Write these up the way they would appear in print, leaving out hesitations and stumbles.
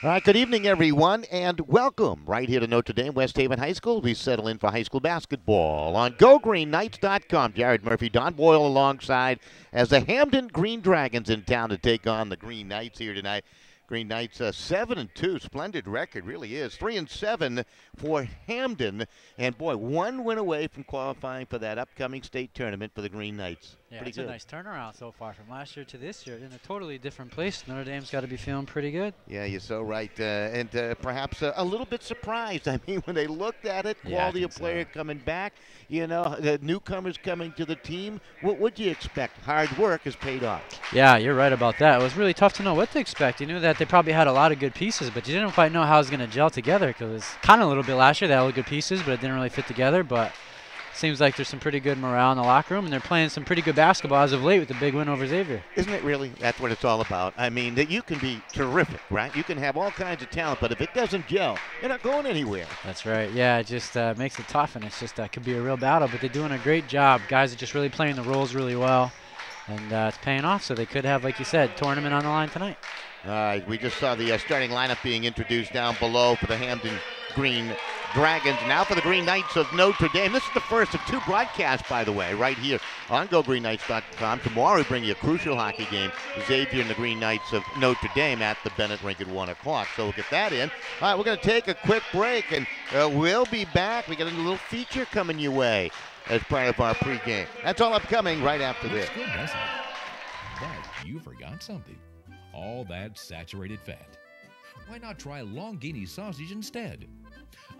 All right, good evening, everyone, and welcome right here to Notre Dame, West Haven High School. We settle in for high school basketball on GoGreenKnights.com. Jared Murphy, Don Boyle alongside as the Hamden Green Dragons in town to take on the Green Knights here tonight. Green Knights 7-2, splendid record, really is. 3-7 for Hamden, and boy, one win away from qualifying for that upcoming state tournament for the Green Knights. Yeah, pretty it's good. a nice turnaround so far from last year to this year in a totally different place. Notre Dame's got to be feeling pretty good. Yeah, you're so right, and perhaps a little bit surprised. I mean, when they looked at it, quality of player coming back, you know, the newcomers coming to the team. What would you expect? Hard work has paid off. Yeah, you're right about that. It was really tough to know what to expect. You knew that they probably had a lot of good pieces, but you didn't quite know how it was going to gel together because it was kind of a little bit last year. They had all the good pieces, but it didn't really fit together. But seems like there's some pretty good morale in the locker room, and they're playing some pretty good basketball as of late with the big win over Xavier. Isn't it really? That's what it's all about. I mean, that you can be terrific, right? You can have all kinds of talent, but if it doesn't gel, you're not going anywhere. That's right. Yeah, it just makes it tough, and it's just could be a real battle, but they're doing a great job. Guys are just really playing the roles really well, and it's paying off, so they could have, like you said, tournament on the line tonight. All right, we just saw the starting lineup being introduced down below for the Hamden Green Dragons. Now for the Green Knights of Notre Dame. This is the first of two broadcasts, by the way, right here on GoGreenKnights.com. Tomorrow we bring you a crucial hockey game, Xavier and the Green Knights of Notre Dame at the Bennett rink at 1 o'clock. So we'll get that in. All right, we're going to take a quick break, and we'll be back. We got a little feature coming your way as part of our pregame. That's all upcoming right after this. Good, doesn't it? But you forgot something. All that saturated fat. Why not try Longini sausage instead?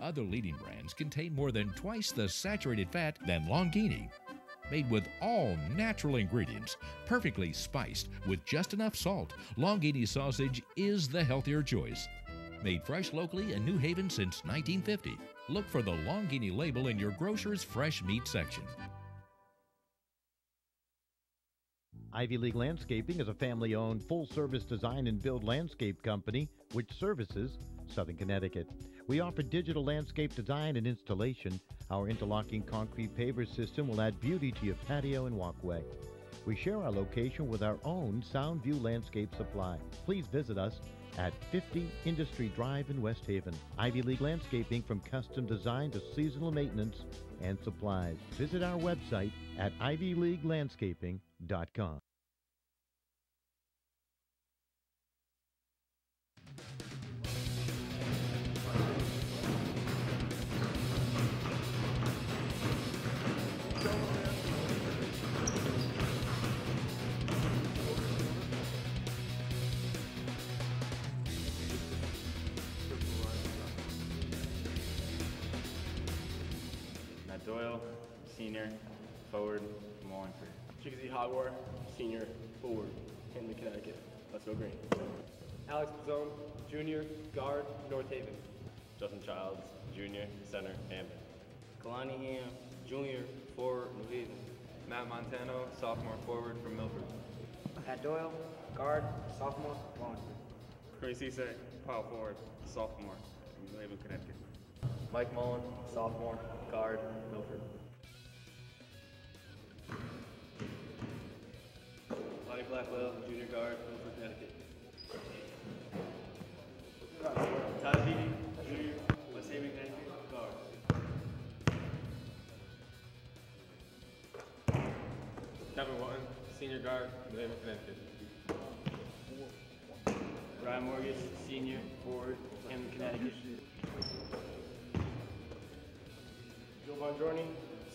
Other leading brands contain more than twice the saturated fat than Longini. Made with all natural ingredients, perfectly spiced with just enough salt, Longini sausage is the healthier choice. Made fresh locally in New Haven since 1950. Look for the Longini label in your grocer's fresh meat section. Ivy League Landscaping is a family-owned, full-service design and build landscape company which services Southern Connecticut. We offer digital landscape design and installation. Our interlocking concrete paver system will add beauty to your patio and walkway. We share our location with our own Soundview Landscape Supply. Please visit us at 50 Industry Drive in West Haven. Ivy League Landscaping, from custom design to seasonal maintenance and supplies. Visit our website at ivyleaguelandscaping.com. Doyle, senior, forward, Wallingford. Chickasee Hogwar, senior, forward, Hamden, Connecticut. Let's go green. Alex Pizzone, junior, guard, North Haven. Justin Childs, junior, center, Hamden. Kalani Ham, junior, forward, New Haven. Matt Montano, sophomore, forward from Milford. Pat Doyle, guard, sophomore, Wallingford. Chris Cisse, power forward, sophomore, New Haven, Connecticut. Mike Mullen, sophomore, guard, Milford. Lonnie Blackwell, junior guard, Milford, Connecticut. Tyler Beatty, junior, West Haven, Connecticut, guard. Kevin Wotton, senior guard, New Haven, Connecticut. Ryan Morgus, senior, forward, Hamden, Connecticut. Joe Bongiorni,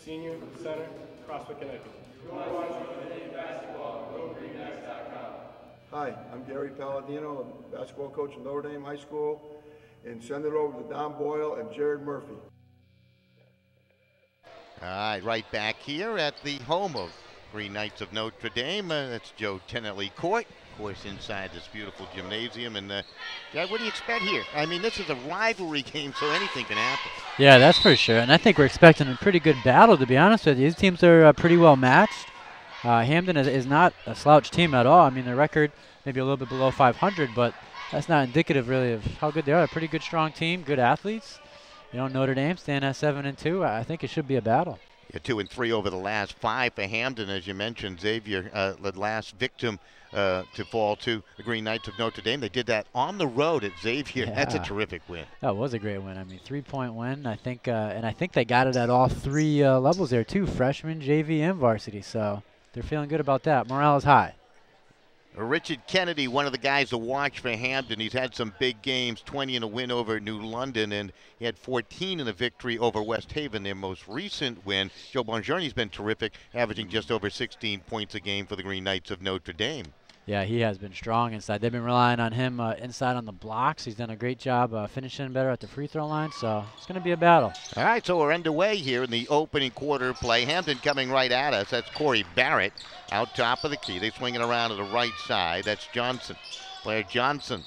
senior, center, Crosswick, Connecticut. Hi, I'm Gary Palladino, basketball coach at Notre Dame High School, and send it over to Don Boyle and Jared Murphy. All right, right back here at the home of Green Knights of Notre Dame. That's Joe Tennerly Court, of course, inside this beautiful gymnasium. And, Jared, what do you expect here? I mean, this is a rivalry game, so anything can happen. Yeah, that's for sure. And I think we're expecting a pretty good battle, to be honest with you. These teams are pretty well matched. Hamden is not a slouch team at all. I mean, their record maybe a little bit below 500, but that's not indicative really of how good they are. A pretty good, strong team, good athletes. You know, Notre Dame staying at 7-2. I think it should be a battle. Yeah, 2 and 3 over the last 5 for Hamden, as you mentioned. Xavier, the last victim to fall to the Green Knights of Notre Dame. They did that on the road at Xavier. Yeah. That's a terrific win. That was a great win. I mean, 3-point win. I think, and I think they got it at all 3 levels there too: freshman, JV, and varsity. So they're feeling good about that. Morale is high. Richard Kennedy, one of the guys to watch for Hamden. He's had some big games, 20 in a win over New London, and he had 14 in a victory over West Haven, their most recent win. Joe Bongiorni's been terrific, averaging just over 16 points a game for the Green Knights of Notre Dame. Yeah, he has been strong inside. They've been relying on him inside on the blocks. He's done a great job finishing better at the free throw line, so it's going to be a battle. All right, so we're underway here in the opening quarter play. Hamden coming right at us. That's Corey Barrett out top of the key. They swing it around to the right side. That's Johnson. Blair Johnson.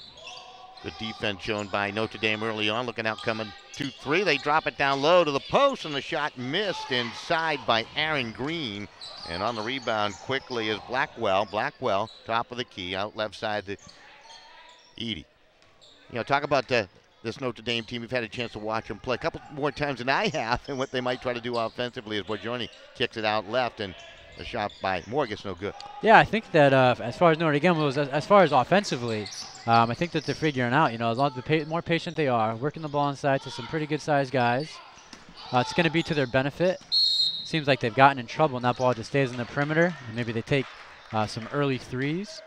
Good defense shown by Notre Dame early on. Looking out, coming 2-3. They drop it down low to the post, and the shot missed inside by Aaron Green. And on the rebound quickly is Blackwell. Blackwell, top of the key, out left side to Edie. You know, talk about this Notre Dame team. We've had a chance to watch them play a couple more times than I have, and what they might try to do offensively is Bongiorni kicks it out left, and the shot by Moore gets no good. Yeah, I think that as far as Notre Dame goes, as far as offensively, I think that they're figuring out, you know, as long as the more patient they are, working the ball inside to some pretty good-sized guys, it's going to be to their benefit. Seems like they've gotten in trouble and that ball just stays in the perimeter, and maybe they take some early threes.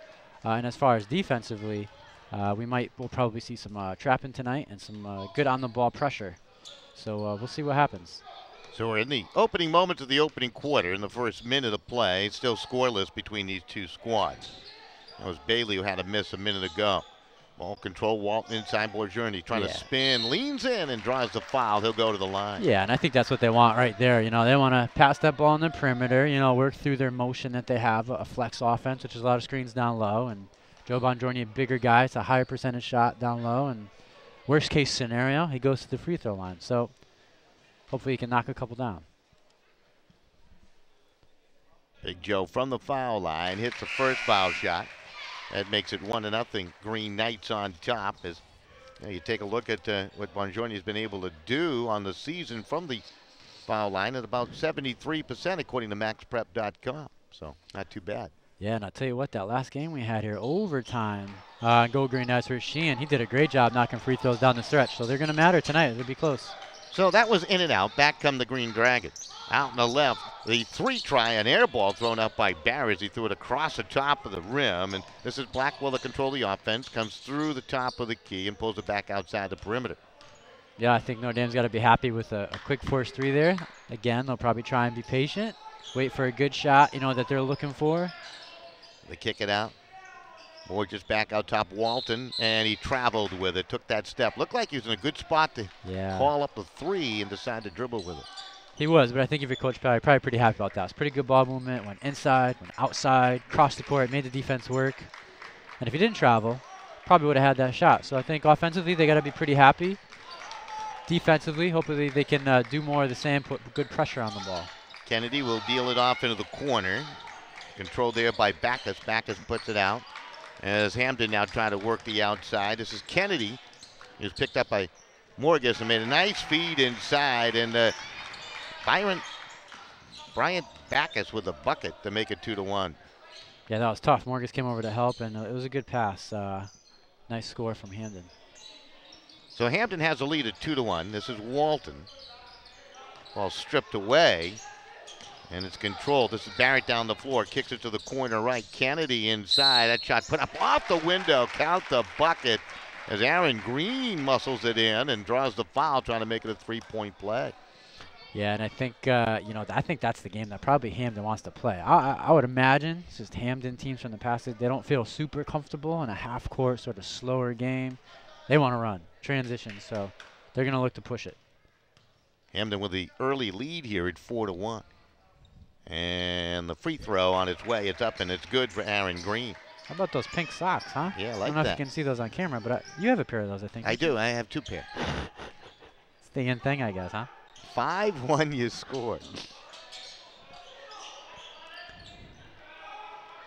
And as far as defensively, we'll probably see some trapping tonight and some good on-the-ball pressure. So we'll see what happens. So we're in the opening moments of the opening quarter. In the first minute of play, it's still scoreless between these two squads. That was Bailey who had a miss a minute ago. Ball control, Walton inside. Bongiorni trying to spin, leans in and draws the foul. He'll go to the line. Yeah, and I think that's what they want right there. You know, they want to pass that ball in the perimeter, you know, work through their motion that they have, a flex offense, which is a lot of screens down low. And Joe Bongiorni, a bigger guy, it's a higher percentage shot down low. And worst case scenario, he goes to the free throw line. So hopefully he can knock a couple down. Big Joe from the foul line hits the first foul shot. That makes it 1-0. Green Knights on top. As you take a look at what Bongiorni has been able to do on the season from the foul line at about 73%, according to MaxPrep.com. So not too bad. Yeah, and I'll tell you what, that last game we had here, overtime, Go Green Knights for Sheehan. He did a great job knocking free throws down the stretch. So they're going to matter tonight. It'll be close. So that was in and out. Back come the Green Dragons. Out on the left, the 3-try, an air ball thrown up by Barry as he threw it across the top of the rim. And this is Blackwell to control the offense, comes through the top of the key and pulls it back outside the perimeter. Yeah, I think Notre Dame's got to be happy with a quick force 3 there. Again, they'll probably try and be patient, wait for a good shot, you know, that they're looking for. They kick it out. Moore just back out top Walton, and he traveled with it, took that step. Looked like he was in a good spot to call up a 3 and decide to dribble with it. He was, but I think if you're Coach Barry, probably pretty happy about that. It's pretty good ball movement, went inside, went outside, crossed the court, made the defense work. And if he didn't travel, probably would have had that shot. So I think offensively, they got to be pretty happy. Defensively, hopefully they can do more of the same, put good pressure on the ball. Kennedy will deal it off into the corner. Controlled there by Backus. Backus puts it out. As Hamden now trying to work the outside. This is Kennedy. He was picked up by Morgus and made a nice feed inside. And Bryant Backus with a bucket to make it 2-1. Yeah, that was tough. Morgus came over to help, and it was a good pass. Nice score from Hamden. So Hamden has a lead at 2-1. This is Walton. Ball stripped away, and it's controlled. This is Barrett down the floor, kicks it to the corner right. Kennedy inside. That shot put up off the window. Count the bucket as Aaron Green muscles it in and draws the foul, trying to make it a 3-point play. Yeah, and I think, I think that's the game that probably Hamden wants to play. I would imagine it's just Hamden teams from the past, they don't feel super comfortable in a half-court sort of slower game. They want to run, transition, so they're going to look to push it. Hamden with the early lead here at 4-1. And the free throw on its way. It's up, and it's good for Aaron Green. How about those pink socks, huh? Yeah, I like that. I don't know if you can see those on camera, but you have a pair of those, I think. I do. I have 2 pairs. It's the in thing, I guess, huh? 5-1 you scored.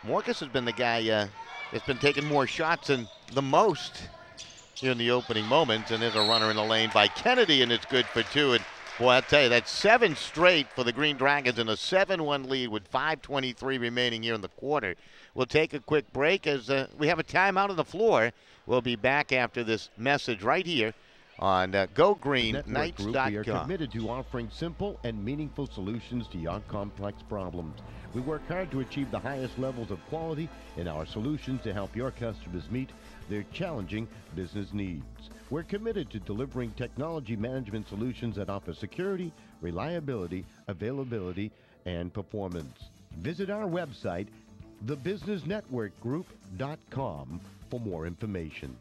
Morgus has been the guy that's been taking more shots than the most here in the opening moments. And there's a runner in the lane by Kennedy, and it's good for 2. And Boy, I tell you, that's 7 straight for the Green Dragons and a 7-1 lead with 5:23 remaining here in the quarter. We'll take a quick break as we have a timeout on the floor. We'll be back after this message right here on GoGreenKnights.com. We are committed to offering simple and meaningful solutions to your complex problems. We work hard to achieve the highest levels of quality in our solutions to help your customers meet their challenging business needs. We're committed to delivering technology management solutions that offer security, reliability, availability, and performance. Visit our website, thebusinessnetworkgroup.com, for more information.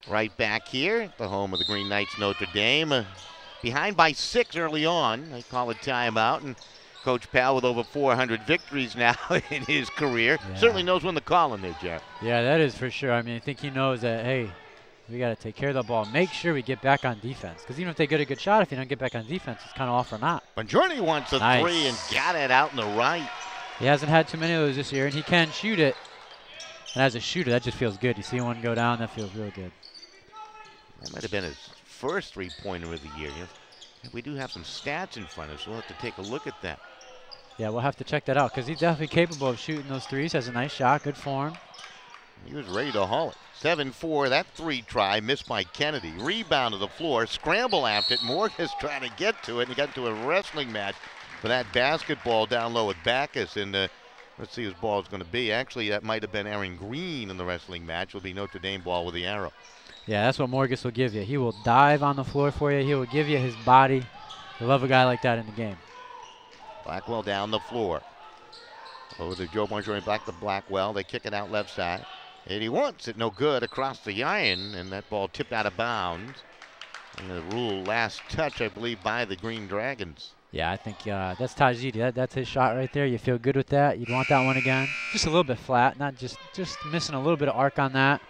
Right back here, the home of the Green Knights, Notre Dame. Behind by 6 early on. They call a timeout, and Coach Powell with over 400 victories now in his career. Yeah. Certainly knows when to call in there, Jeff. Yeah, that is for sure. I mean, I think he knows that, hey, we got to take care of the ball. Make sure we get back on defense. Because even if they get a good shot, if you don't get back on defense, it's kind of off or not. Bongiorni wants a three and got it out in the right. He hasn't had too many of those this year, and he can shoot it. And as a shooter, that just feels good. You see one go down, that feels real good. That might have been his first three-pointer of the year. We do have some stats in front of us. We'll have to take a look at that. Yeah, we'll have to check that out because he's definitely capable of shooting those threes. Has a nice shot, good form. He was ready to haul it. 7-4, that three try missed by Kennedy. Rebound to the floor, scramble after it. Morgus trying to get to it, and he got into a wrestling match for that basketball down low with Backus. And let's see whose ball is going to be. Actually, that might have been Aaron Green in the wrestling match. It'll be Notre Dame ball with the arrow. Yeah, that's what Morgus will give you. He will dive on the floor for you. He will give you his body. You love a guy like that in the game. Blackwell down the floor. Over to Joe Bongiorni, back to Blackwell. They kick it out left side. And he wants it no good across the iron, and that ball tipped out of bounds. And the rule last touch, I believe, by the Green Dragons. Yeah, I think that's Tajidi. That's his shot right there. You feel good with that. You'd want that one again. Just a little bit flat, not just missing a little bit of arc on that.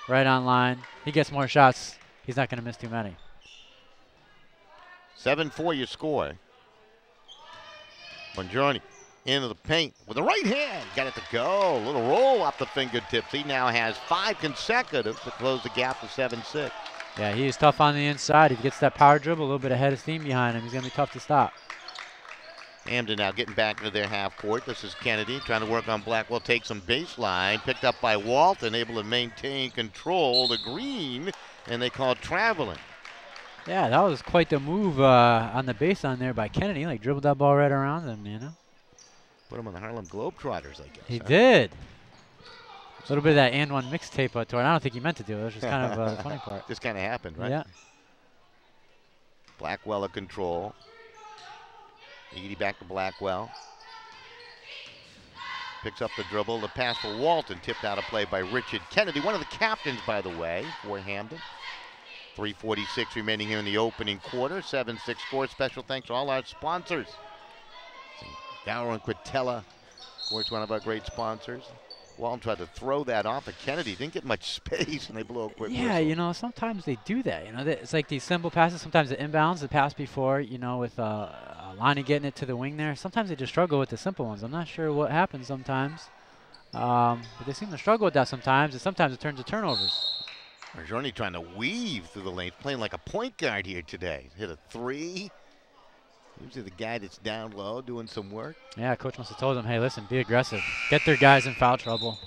Right on line. He gets more shots. He's not going to miss too many. 7-4 your score. Bongiorni into the paint with the right hand. Got it to go. A little roll off the fingertips. He now has 5 consecutive to close the gap to 7-6. Yeah, he is tough on the inside. He gets that power dribble, a little bit of head of steam behind him. He's going to be tough to stop. Hamden now getting back into their half court. This is Kennedy trying to work on Blackwell. Take some baseline. Picked up by Walton, able to maintain control. The Green, and they call traveling. Yeah, that was quite the move on the baseline there by Kennedy. Like dribbled that ball right around them, you know. Put him on the Harlem Globetrotters, I guess. He did. A little bit of that and one mixtape to it. I don't think he meant to do it. It was just kind of the funny part. Just kind of happened, right? Yeah. Blackwell at control. Eady back to Blackwell. Picks up the dribble. The pass for Walton. Tipped out of play by Richard Kennedy. One of the captains, by the way, for Hamden. 3:46 remaining here in the opening quarter. 7-6 score. Special thanks to all our sponsors. Gower and Quintella, of course, one of our great sponsors. Walton tried to throw that off at Kennedy. Didn't get much space, and they blew a quick whistle. Yeah, you know, sometimes they do that. You know, it's like these simple passes. Sometimes the inbounds, the pass before, you know, with Lonnie getting it to the wing there. Sometimes they just struggle with the simple ones. I'm not sure what happens sometimes. But they seem to struggle with that sometimes, and sometimes it turns to turnovers. Bongiorni trying to weave through the lanes, playing like a point guard here today. Hit a three. Usually the guy that's down low doing some work. Yeah, coach must have told them, hey, listen, be aggressive. Get their guys in foul trouble.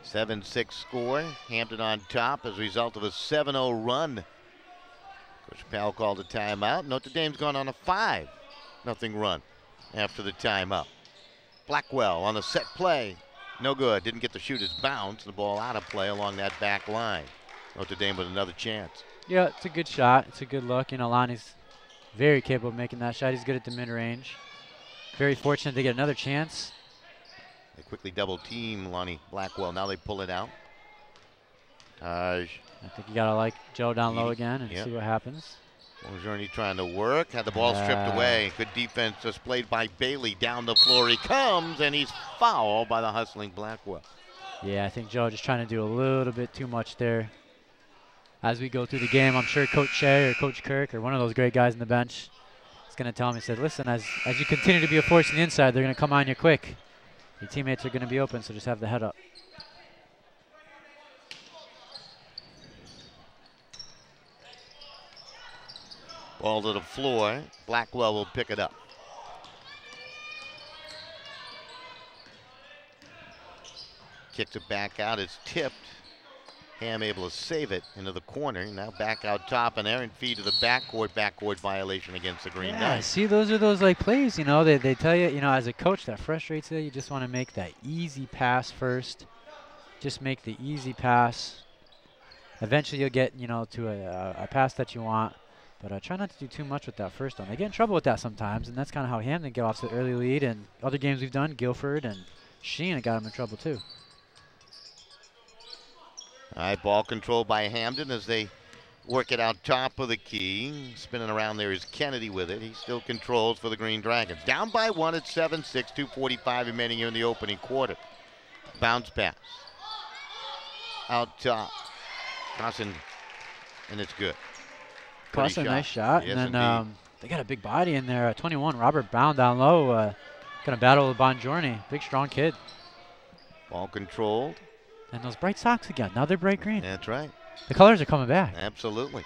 7-6 score. Hamden on top as a result of a 7-0 run. Coach Powell called a timeout. Notre Dame's gone on a 5-0 run after the timeout. Blackwell on the set play. No good. Didn't get the shooter's bounce. The ball out of play along that back line. Notre Dame with another chance. Yeah, it's a good shot. It's a good look. You know, Lonnie's very capable of making that shot. He's good at the mid-range. Very fortunate to get another chance. They quickly double team Lonnie Blackwell. Now they pull it out. I think you got to like Joe down low again and see what happens. Bongiorni trying to work. Had the ball stripped away. Good defense displayed by Bailey. Down the floor he comes, and he's fouled by the hustling Blackwell. Yeah, I think Joe just trying to do a little bit too much there. As we go through the game, I'm sure Coach Shea or Coach Kirk or one of those great guys on the bench is going to tell him, he said, listen, as you continue to be a force on the inside, they're going to come on you quick. Your teammates are going to be open, so just have the head up. Ball to the floor. Blackwell will pick it up. Kicks it back out. It's tipped. Ham able to save it into the corner. Now back out top, an errant feed to the backcourt violation against the Green Knights. See, those are those like plays, you know, they tell you, you know, as a coach that frustrates you. You just want to make that easy pass first. Just make the easy pass. Eventually you'll get, you know, to a pass that you want. But try not to do too much with that first one. They get in trouble with that sometimes, and that's kind of how Hamden get off to the early lead. And other games we've done, Guilford and Sheehan got them in trouble too. All right, ball control by Hamden as they work it out top of the key. Spinning around there is Kennedy with it. He still controls for the Green Dragons. Down by 1 at 7-6, 2:45 remaining here in the opening quarter. Bounce pass. Out top. Crossing, and it's good. Crossing, nice shot. Yes, and then they got a big body in there. 21, Robert Brown down low. Going to battle with Bongiorni. Big, strong kid. Ball controlled. And those bright socks again. Now they're bright green. That's right. The colors are coming back. Absolutely.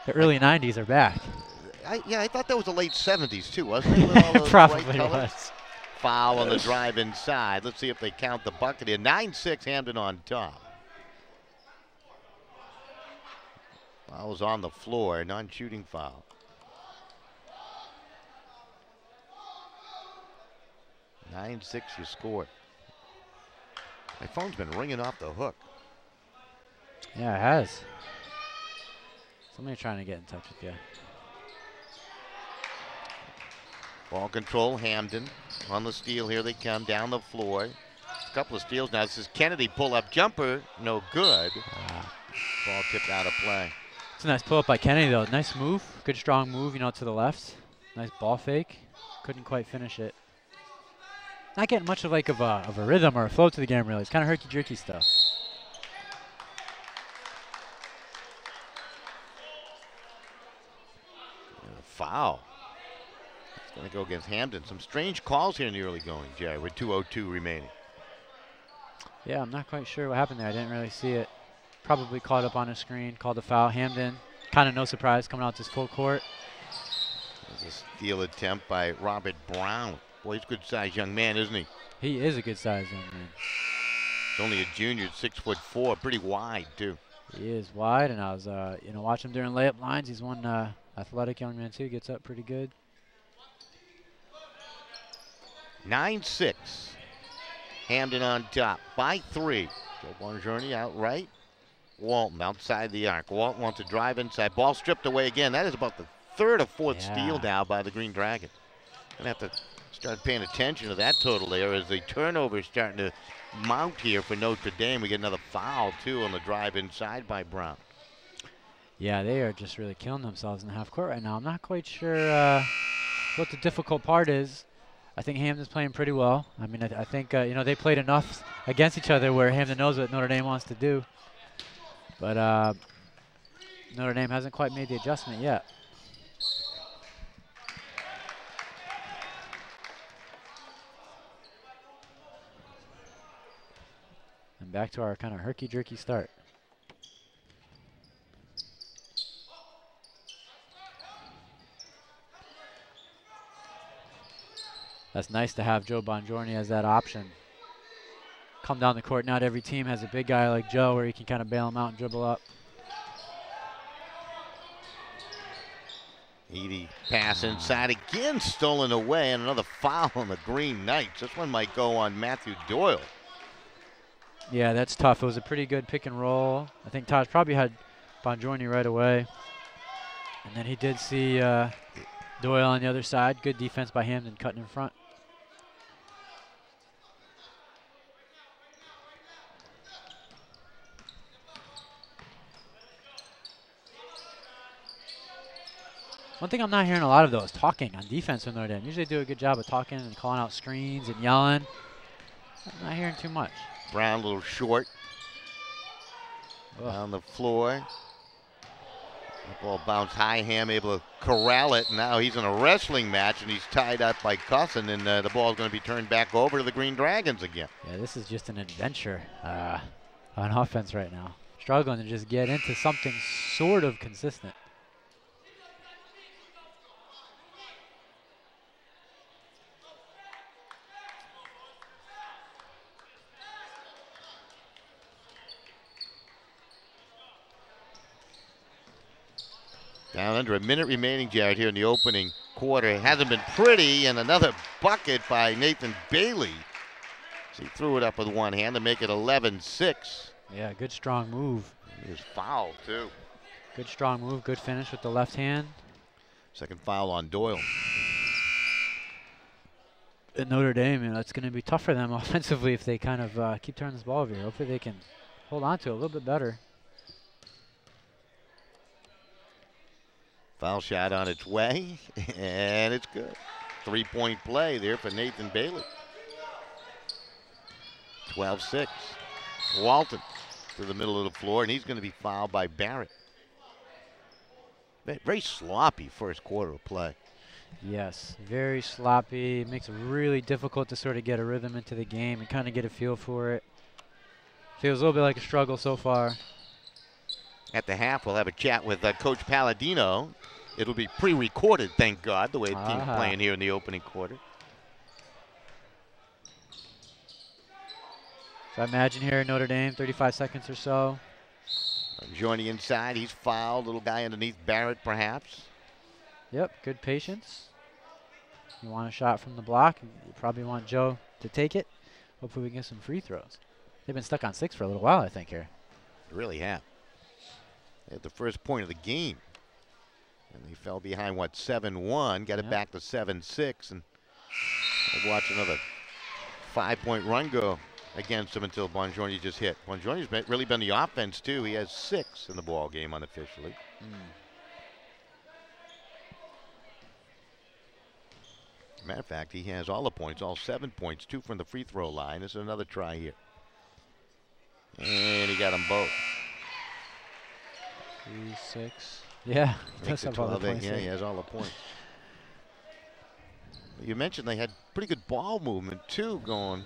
The early 90s are back. I thought that was the late 70s too, wasn't it? With all those Probably bright colors? was. Foul on the drive inside. Let's see if they count the bucket here. 9-6, Hamden on top. Foul was on the floor, non-shooting foul. 9-6, you scored. My phone's been ringing off the hook. Yeah, it has. Somebody trying to get in touch with you. Ball control, Hamden on the steal. Here they come down the floor. A couple of steals now. This is Kennedy pull-up jumper, no good. Ball tipped out of play. It's a nice pull-up by Kennedy though. Nice move, good strong move, you know, to the left. Nice ball fake. Couldn't quite finish it. Not getting much of a rhythm or a flow to the game really. It's kind of herky-jerky stuff. Foul. It's going to go against Hamden. Some strange calls here in the early going, Jerry, with 2:02 remaining. Yeah, I'm not quite sure what happened there. I didn't really see it. Probably caught up on a screen, called a foul. Hamden, kind of no surprise, coming out this full court. There's a steal attempt by Robert Brown. Boy, he's a good-sized young man, isn't he? He is a good-sized young man. He's only a junior, 6'4", pretty wide, too. He is wide, and I was, watching him during layup lines. He's one athletic young man, too. Gets up pretty good. 9-6. Hamden on top by 3. Joe Bongiorni out right. Walton outside the arc. Walton wants to drive inside. Ball stripped away again. That is about the third or fourth steal now by the Green Dragons. Gonna have to start paying attention to that total there as the turnover is starting to mount here for Notre Dame. We get another foul, too, on the drive inside by Brown. Yeah, they are just really killing themselves in the half court right now. I'm not quite sure what the difficult part is. I think Hamden's playing pretty well. I mean, I think, they played enough against each other where Hamden knows what Notre Dame wants to do. But Notre Dame hasn't quite made the adjustment yet. And back to our kind of herky-jerky start. That's nice to have Joe Bongiorni as that option. Come down the court. Not every team has a big guy like Joe where he can kind of bail him out and dribble up. Edie pass inside again, stolen away, and another foul on the Green Knights. This one might go on Matthew Doyle. Yeah, that's tough. It was a pretty good pick and roll. I think Taj probably had Bongiorni right away. And then he did see Doyle on the other side. Good defense by Hamden cutting in front. One thing I'm not hearing a lot of, though, is talking on defense with Notre Dame. Usually they do a good job of talking and calling out screens and yelling. I'm not hearing too much. Brown a little short. On the floor. The ball bounced high, Ham able to corral it, and now he's in a wrestling match, and he's tied up by Cussin, and the ball is going to be turned back over to the Green Dragons again. Yeah, this is just an adventure on offense right now. Struggling to just get into something sort of consistent. Down under a minute remaining, Jared, here in the opening quarter. It hasn't been pretty, and another bucket by Nathan Bailey. So he threw it up with one hand to make it 11-6. Yeah, good strong move. He was fouled, too. Good strong move, good finish with the left hand. Second foul on Doyle. At Notre Dame, it's going to be tough for them offensively if they kind of keep turning this ball over here. Hopefully they can hold on to it a little bit better. Foul shot on its way, and it's good. 3-point play there for Nathan Bailey. 12-6. Walton to the middle of the floor, and he's going to be fouled by Barrett. Very sloppy first quarter of play. Yes, very sloppy. It makes it really difficult to sort of get a rhythm into the game and kind of get a feel for it. Feels a little bit like a struggle so far. At the half, we'll have a chat with Coach Palladino. It'll be pre-recorded, thank God, the way the team's playing here in the opening quarter. So I imagine here Notre Dame, 35 seconds or so. Joining inside, he's fouled. Little guy underneath Barrett, perhaps. Yep, good patience. You want a shot from the block. You probably want Joe to take it. Hopefully we can get some free throws. They've been stuck on 6 for a little while, I think, here. They really have. They had the first point of the game. And they fell behind, 7-1. Got it back to 7-6. And we'll watch another 5-point run go against them until Bongiorni just hit. Bongiorni's really been the offense, too. He has 6 in the ball game unofficially. Matter of fact, he has all the points, all 7 points, 2 from the free throw line. This is another try here. And he got them both. 3, 6. Yeah, that's all the points. Yeah, he has all the points. You mentioned they had pretty good ball movement, too, going.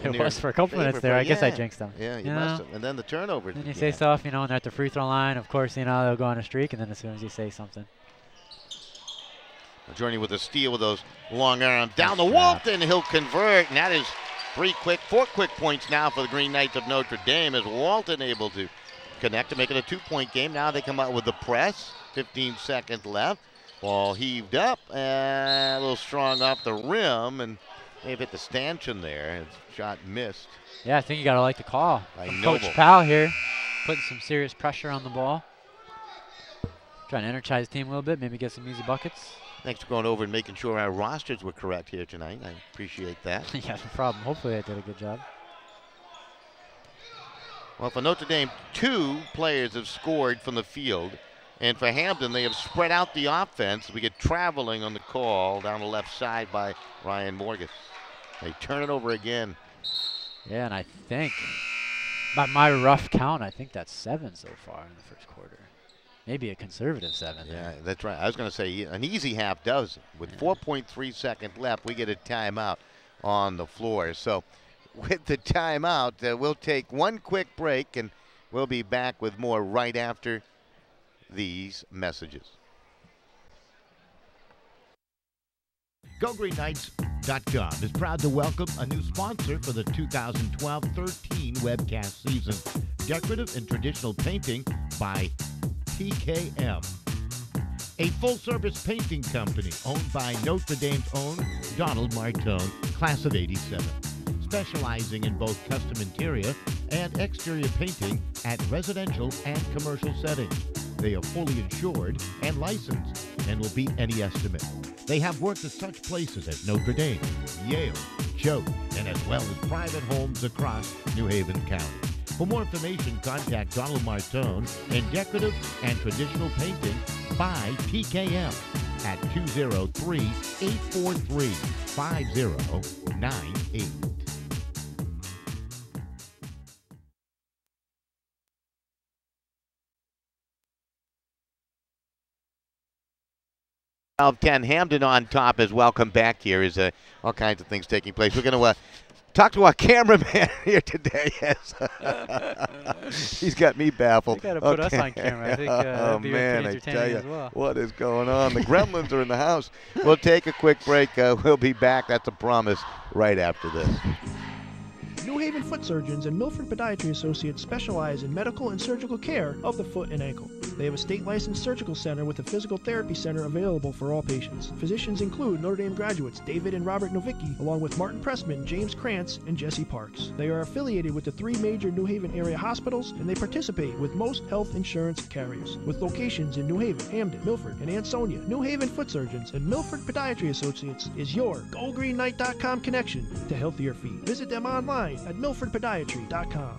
It was for a couple minutes there. I guess I jinxed them. Yeah, you must have. And then the turnover. Then you say stuff, and at the free throw line, of course, they'll go on a streak, and then as soon as you say something. Journey with a steal with those long arms. Down the Walton, he'll convert, and that is 4 quick points now for the Green Knights of Notre Dame as Walton able to connect to make it a 2-point game. Now they come out with the press. 15 seconds left. Ball heaved up, a little strong off the rim, and they've hit the stanchion there. Shot missed. Yeah, I think you got to like the call. By Coach Powell here, putting some serious pressure on the ball. Trying to energize the team a little bit, maybe get some easy buckets. Thanks for going over and making sure our rosters were correct here tonight. I appreciate that. Yeah, no problem. Hopefully I did a good job. Well, for Notre Dame, 2 players have scored from the field. And for Hamden, they have spread out the offense. We get traveling on the call down the left side by Ryan Morgan. They turn it over again. Yeah, and I think, by my rough count, I think that's 7 so far in the first quarter. Maybe a conservative 7. Yeah, that's right. I was going to say an easy half dozen. With 4.3 seconds left, we get a timeout on the floor. So with the timeout, we'll take one quick break, and we'll be back with more right after these messages. GoGreenKnights.com is proud to welcome a new sponsor for the 2012-13 webcast season. Decorative and traditional painting by PKM. A full-service painting company owned by Notre Dame's own Donald Martone, class of '87. Specializing in both custom interior and exterior painting at residential and commercial settings. They are fully insured and licensed and will beat any estimate. They have worked at such places as Notre Dame, Yale, Choate, and as well as private homes across New Haven County. For more information, contact Donald Martone and Decorative and Traditional Painting by PKM at 203-843-5098. 12-10, Hamden on top as welcome back here. Is all kinds of things taking place. We're going to talk to our cameraman here today. Yes. He's got me baffled. You got to put us on camera. I think that'd be man, pretty entertaining as well. What is going on? The Gremlins are in the house. We'll take a quick break. We'll be back. That's a promise right after this. New Haven Foot Surgeons and Milford Podiatry Associates specialize in medical and surgical care of the foot and ankle. They have a state-licensed surgical center with a physical therapy center available for all patients. Physicians include Notre Dame graduates David and Robert Novicki, along with Martin Pressman, James Krantz, and Jesse Parks. They are affiliated with the 3 major New Haven area hospitals, and they participate with most health insurance carriers. With locations in New Haven, Hamden, Milford, and Ansonia, New Haven Foot Surgeons and Milford Podiatry Associates is your GoGreenKnight.com connection to healthier feet. Visit them online at milfordpodiatry.com.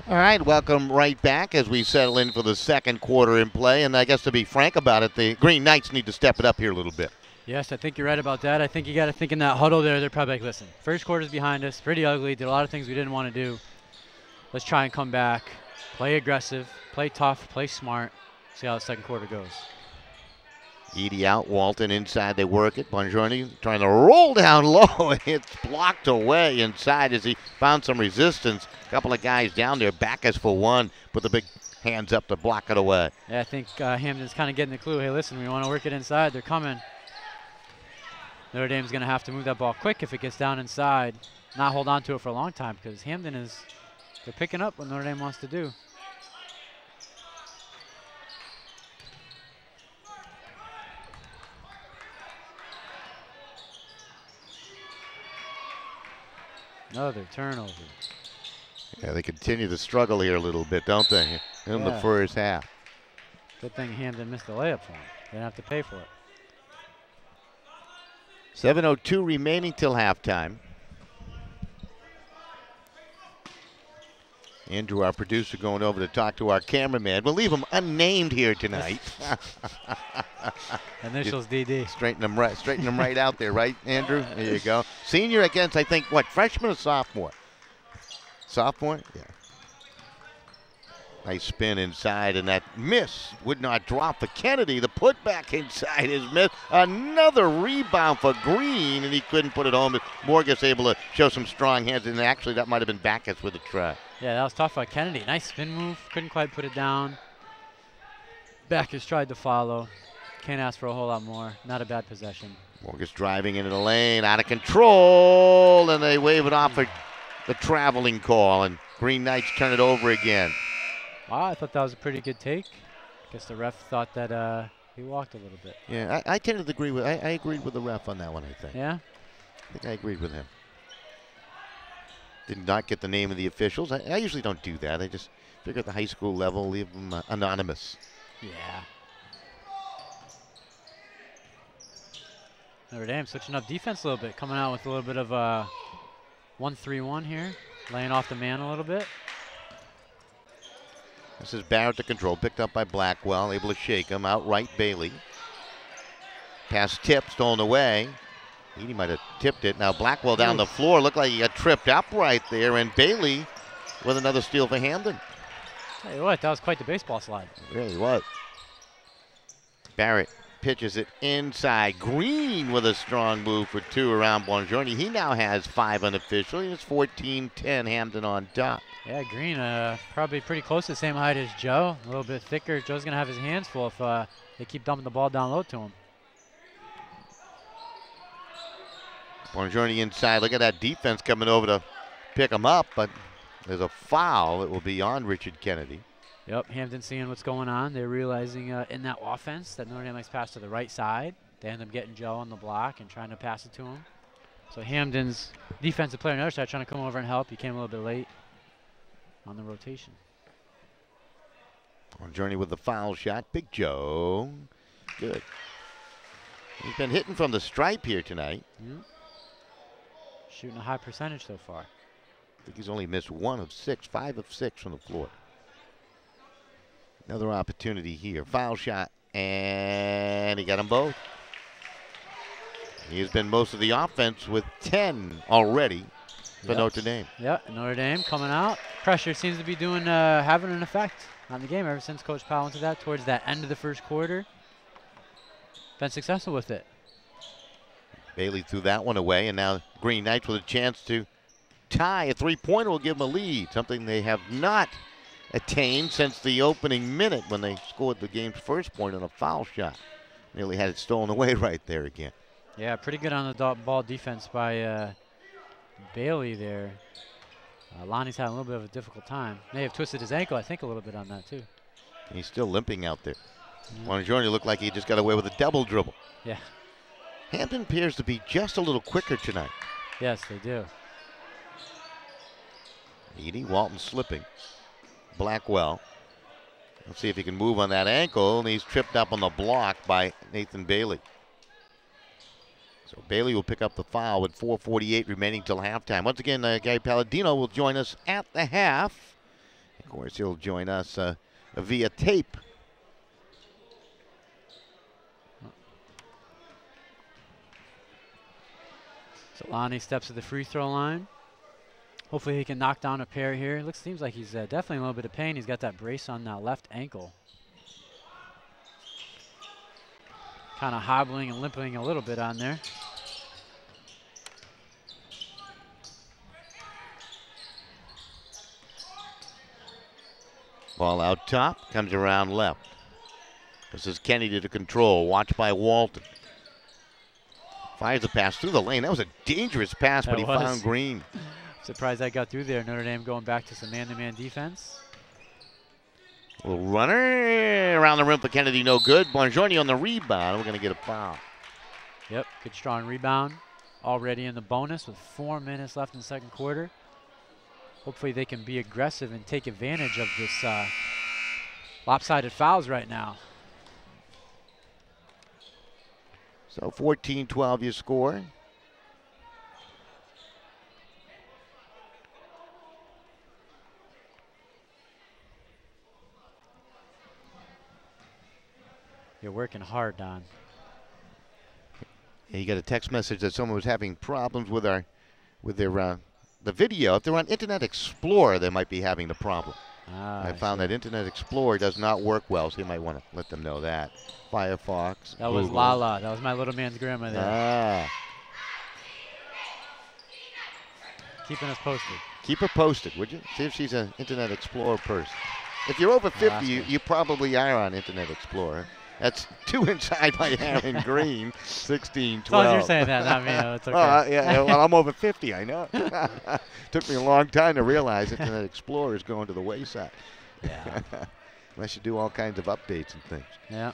All right, welcome right back as we settle in for the second quarter in play. And I guess to be frank about it, the Green Knights need to step it up here a little bit. Yes, I think you're right about that. I think you got to think in that huddle there. They're probably like, listen, first quarter's behind us, pretty ugly, did a lot of things we didn't want to do. Let's try and come back, play aggressive, play tough, play smart, see how the second quarter goes. Edie out, Walton inside, they work it. Bongiorni trying to roll down low, and it's blocked away inside as he found some resistance. A couple of guys down there, Backus for one, put the big hands up to block it away. Yeah, I think Hamden's kind of getting the clue. Hey, listen, we want to work it inside. They're coming. Notre Dame's going to have to move that ball quick if it gets down inside, not hold on to it for a long time, because Hamden they're picking up what Notre Dame wants to do. Another turnover. Yeah, they continue to struggle here a little bit, don't they, in the first half. Good thing Hamden missed the layup for him. They didn't have to pay for it. 7:02 remaining till halftime. Andrew, our producer, going over to talk to our cameraman. We'll leave him unnamed here tonight. Initials DD. Straighten him right out there, right, Andrew? There you go. Senior against, I think, what, freshman or sophomore? Sophomore? Yeah. Nice spin inside, and that miss would not drop for Kennedy. The putback inside is missed. Another rebound for Green, and he couldn't put it home. But Morgus able to show some strong hands, and actually that might have been Backus with a try. Yeah, that was tough by Kennedy. Nice spin move. Couldn't quite put it down. Backus tried to follow. Can't ask for a whole lot more. Not a bad possession. Morgus driving into the lane, out of control, and they wave it off for the traveling call, and Green Knights turn it over again. Wow, I thought that was a pretty good take. Guess the ref thought that he walked a little bit. Yeah, I tended to agree with. I agreed with the ref on that one. I think. Yeah. I think I agreed with him. Did not get the name of the officials. I usually don't do that. I just figure at the high school level, leave them anonymous. Yeah. Notre Dame switching up defense a little bit, coming out with a little bit of a 1-3-1 here, laying off the man a little bit. This is Barrett to control, picked up by Blackwell, able to shake him. Outright Bailey. Pass tipped, stolen away. He might have tipped it. Now Blackwell down the floor. Looked like he got tripped up right there. And Bailey with another steal for Hamden. Tell you what, that was quite the baseball slide. It really was. Barrett pitches it inside. Green with a strong move for two around Bongiorni. He now has 5 unofficially. It's 14-10, Hamden on top. Yeah, Green probably pretty close to the same height as Joe. A little bit thicker. Joe's going to have his hands full if they keep dumping the ball down low to him. Bongiorni inside. Look at that defense coming over to pick him up, but there's a foul that will be on Richard Kennedy. Yep, Hamden seeing what's going on. They're realizing in that offense that Notre Dame likes pass to the right side. They end up getting Joe on the block and trying to pass it to him. So Hamden's defensive player on the other side trying to come over and help. He came a little bit late on the rotation. Bongiorni with the foul shot. Big Joe. Good. He's been hitting from the stripe here tonight. Yep. Shooting a high percentage so far. I think he's only missed 1 of 6, 5 of 6 from the floor. Another opportunity here. Foul shot, and he got them both. He has been most of the offense with 10 already for Notre Dame. Yeah, Notre Dame coming out. Pressure seems to be having an effect on the game ever since Coach Powell went to that towards that end of the first quarter. Been successful with it. Bailey threw that one away, and now Green Knights with a chance to tie. A three-pointer will give them a lead, something they have not attained since the opening minute when they scored the game's first point on a foul shot. Nearly had it stolen away right there again. Yeah, pretty good on the ball defense by Bailey there. Lonnie's having a little bit of a difficult time. May have twisted his ankle, I think, a little bit on that, too. He's still limping out there. Bongiorno looked like he just got away with a double dribble. Yeah. Hamden appears to be just a little quicker tonight. Yes, they do. Edie, Walton slipping. Blackwell. Let's see if he can move on that ankle, and he's tripped up on the block by Nathan Bailey. So Bailey will pick up the foul with 4:48 remaining till halftime. Once again, Gary Palladino will join us at the half. Of course, he'll join us via tape. So Lonnie steps to the free throw line. Hopefully he can knock down a pair here. Seems like he's definitely in a little bit of pain. He's got that brace on that left ankle. Kind of hobbling and limping a little bit on there. Ball out top, comes around left. This is Kennedy to control, watched by Walton. Fires the pass through the lane. That was a dangerous pass, but he found Green. Surprised that got through there. Notre Dame going back to some man-to-man defense. Little runner around the rim for Kennedy, no good. Bongiorno on the rebound. We're going to get a foul. Yep, good strong rebound. Already in the bonus with 4 minutes left in the second quarter. Hopefully they can be aggressive and take advantage of this lopsided fouls right now. So 14-12 your score. You're working hard, Don. Yeah, you got a text message that someone was having problems with their the video. If they're on Internet Explorer, they might be having the problem. I found that Internet Explorer does not work well, so you might want to let them know that. Firefox. That was Lala. That was my little man's grandma there. Keeping us posted. Keep her posted, would you? See if she's an Internet Explorer person. If you're over 50, you probably are on Internet Explorer. That's 2 inside by Aaron Green, 16-12. As long as you're saying that, not me. It's okay. Yeah, well, I'm over 50, I know. Took me a long time to realize Internet Explorer is going to the wayside. Yeah. Unless you do all kinds of updates and things. Yeah.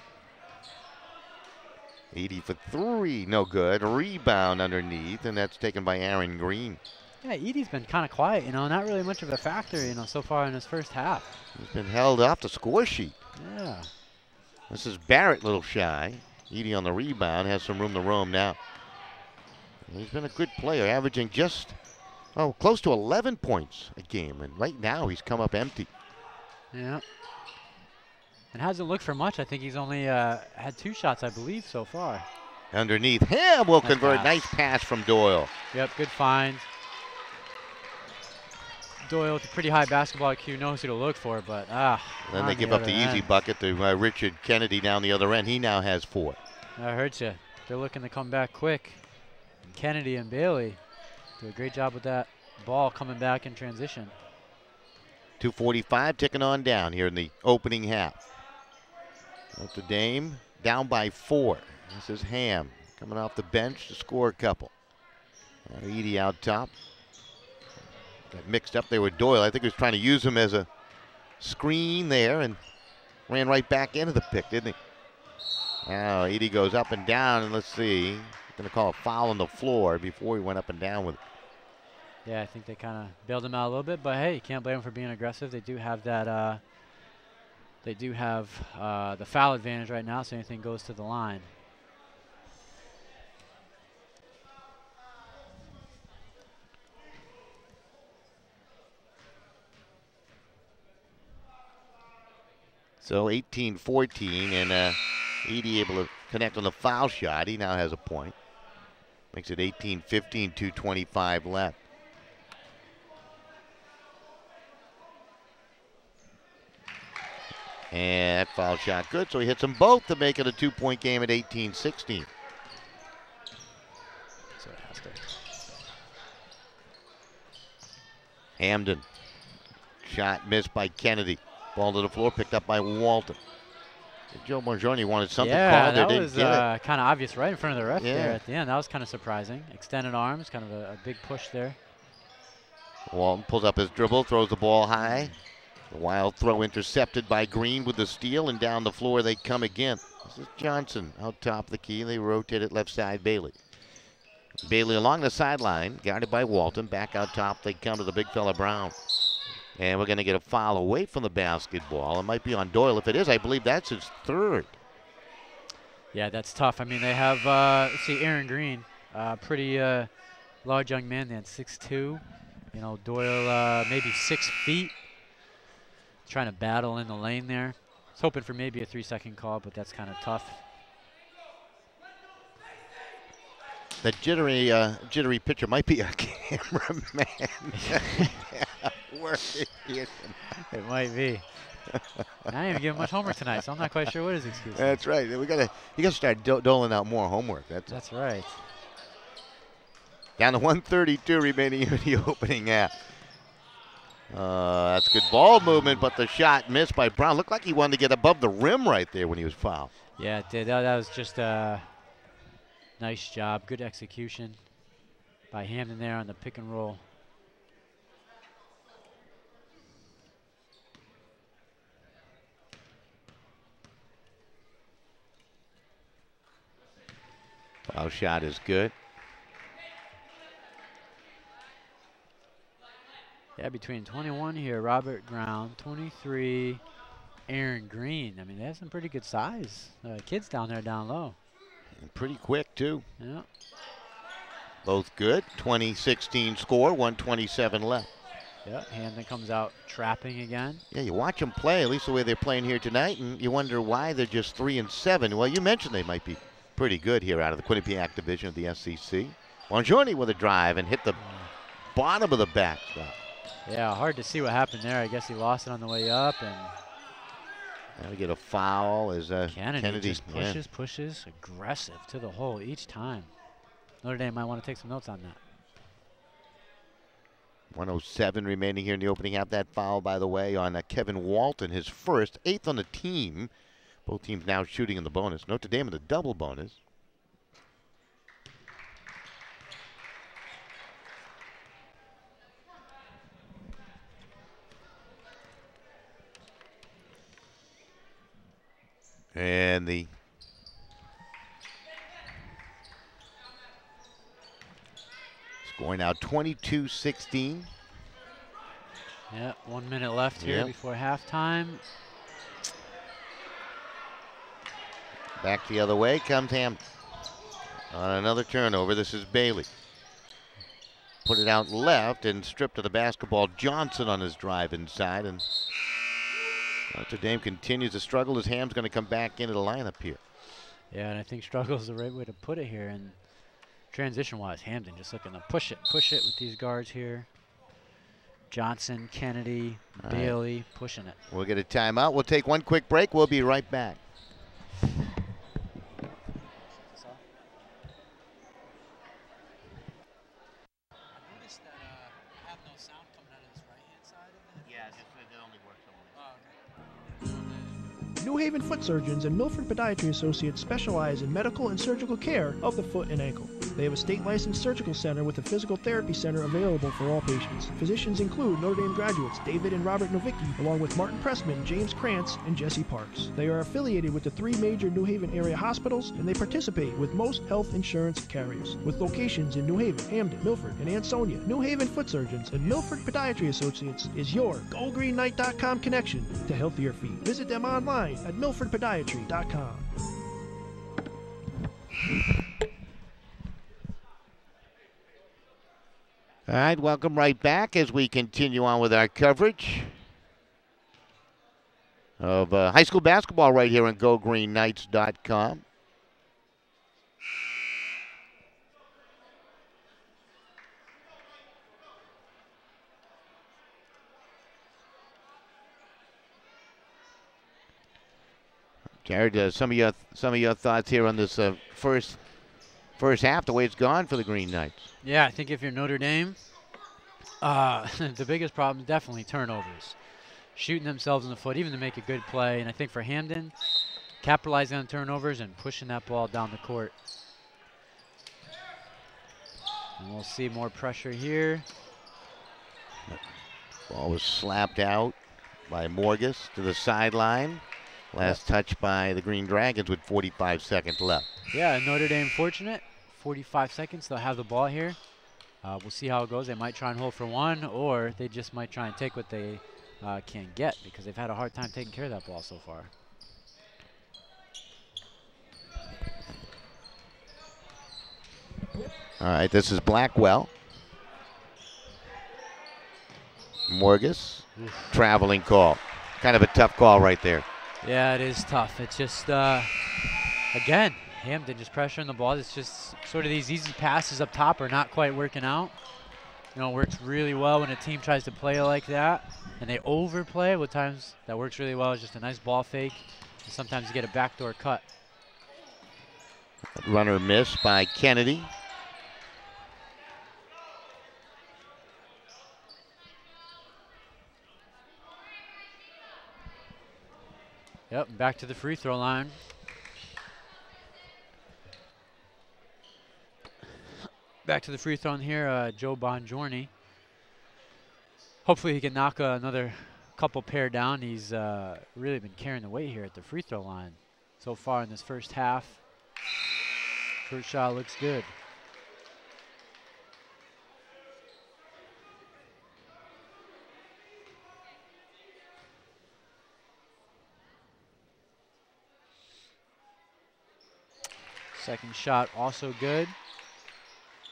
80 for 3, no good. Rebound underneath, and that's taken by Aaron Green. Yeah, Edie's been kind of quiet, not really much of a factor, so far in his first half. He's been held off the score sheet. Yeah. This is Barrett, a little shy. Edie on the rebound, has some room to roam now. He's been a good player, averaging just, close to 11 points a game. And right now, he's come up empty. Yeah. And hasn't looked for much. I think he's only had 2 shots, I believe, so far. Underneath, Ham will convert. Nice pass from Doyle. Yep, good find. Doyle with a pretty high basketball IQ, knows who to look for, but then they give up the easy bucket to Richard Kennedy down the other end. He now has 4. That hurts you. They're looking to come back quick. And Kennedy and Bailey do a great job with that ball coming back in transition. 2:45 ticking on down here in the opening half. Notre Dame down by 4. This is Ham coming off the bench to score a couple. Edie out top. Got mixed up there with Doyle. I think he was trying to use him as a screen there and ran right back into the pick, didn't he? Now Edie goes up and down, and let's see. Going to call a foul on the floor before he went up and down with it. Yeah, I think they kind of bailed him out a little bit, but hey, you can't blame him for being aggressive. They do have that. They do have the foul advantage right now, so anything goes to the line. So 18-14, and Edie able to connect on the foul shot. He now has a point. Makes it 18-15, 2:25 left. And that foul shot good, so he hits them both to make it a 2-point game at 18-16. So it has to. Hamden. Shot missed by Kennedy. Ball to the floor, picked up by Walton. Joe Bongiorni wanted something called there, didn't get it. That was kind of obvious right in front of the ref there at the end. That was kind of surprising. Extended arms, kind of a big push there. Walton pulls up his dribble, throws the ball high. The wild throw intercepted by Green with the steal, and down the floor they come again. This is Johnson out top of the key. They rotate it left side, Bailey. Bailey along the sideline, guarded by Walton. Back out top, they come to the big fella Brown. And we're going to get a foul away from the basketball. It might be on Doyle. If it is, I believe that's his third. Yeah, that's tough. I mean, they have, let's see, Aaron Green, pretty large young man. They had 6'2". You know, Doyle maybe 6 feet. Trying to battle in the lane there. I was hoping for maybe a 3-second call, but that's kind of tough. That jittery pitcher might be a cameraman. It might be. I didn't even give him much homework tonight, so I'm not quite sure what his excuse is. That's right. You gotta start doling out more homework. That's right. Down to 132 remaining in the opening half. That's good ball movement, but the shot missed by Brown. Looked like he wanted to get above the rim right there when he was fouled. Yeah, it did. That was just a nice job. Good execution by Hamden there on the pick and roll. Foul shot is good. Yeah, between 21 here, Robert Ground, 23, Aaron Green. I mean, they have some pretty good size kids down there down low. And pretty quick, too. Yeah. Both good. 2016 score, 127 left. Yeah, Hamden comes out trapping again. Yeah, you watch them play, at least the way they're playing here tonight, and you wonder why they're just 3-7. Well, you mentioned they might be pretty good here out of the Quinnipiac division of the SEC. Bongiorni with a drive and hit the bottom of the backstop. Yeah, hard to see what happened there. I guess he lost it on the way up. And now we get a foul as Kennedy just pushes, aggressive to the hole each time. Notre Dame might want to take some notes on that. 107 remaining here in the opening half. That foul, by the way, on Kevin Walton, his first, 8th on the team. Both teams now shooting in the bonus. Notre Dame in the double bonus. And the score now 22-16. Yeah, 1 minute left here before halftime. Back the other way comes Hamden. On another turnover, this is Bailey. Put it out left and stripped of the basketball. Johnson on his drive inside, and Notre Dame continues to struggle as Ham's going to come back into the lineup here. Yeah, and I think struggle is the right way to put it here. And transition-wise, Hamden just looking to push it with these guards here. Johnson, Kennedy, Bailey, pushing it. We'll get a timeout. We'll take one quick break. We'll be right back. New Haven Foot Surgeons and Milford Podiatry Associates specialize in medical and surgical care of the foot and ankle. They have a state-licensed surgical center with a physical therapy center available for all patients. Physicians include Notre Dame graduates David and Robert Novicki, along with Martin Pressman, James Krantz, and Jesse Parks. They are affiliated with the 3 major New Haven area hospitals, and they participate with most health insurance carriers. With locations in New Haven, Hamden, Milford, and Ansonia, New Haven Foot Surgeons and Milford Podiatry Associates is your GoGreenKnight.com connection to healthier feet. Visit them online at milfordpodiatry.com. All right, welcome right back as we continue on with our coverage of high school basketball right here on GoGreenKnights.com. Jared, some of your thoughts here on this first half, the way it's gone for the Green Knights. Yeah, I think if you're Notre Dame, the biggest problem is definitely turnovers. Shooting themselves in the foot, even to make a good play. And I think for Hamden, capitalizing on turnovers and pushing that ball down the court. And we'll see more pressure here. Ball was slapped out by Morgus to the sideline. Last touch by the Green Dragons with 45 seconds left. Yeah, Notre Dame fortunate. 45 seconds, they'll have the ball here. We'll see how it goes. They might try and hold for one, or they just might try and take what they can get, because they've had a hard time taking care of that ball so far. All right, this is Blackwell. Morgus, traveling call. Kind of a tough call right there. Yeah, it is tough. It's just, again, Hamden just pressuring the ball. It's just sort of these easy passes up top are not quite working out. You know, it works really well when a team tries to play like that, and they overplay. What times that works really well is just a nice ball fake. And sometimes you get a backdoor cut. Runner miss by Kennedy. Yep, back to the free throw line. Back to the free throw here, Joe Bongiorni. Hopefully he can knock another couple pair down. He's really been carrying the weight here at the free throw line so far in this first half. First shot looks good. Second shot also good.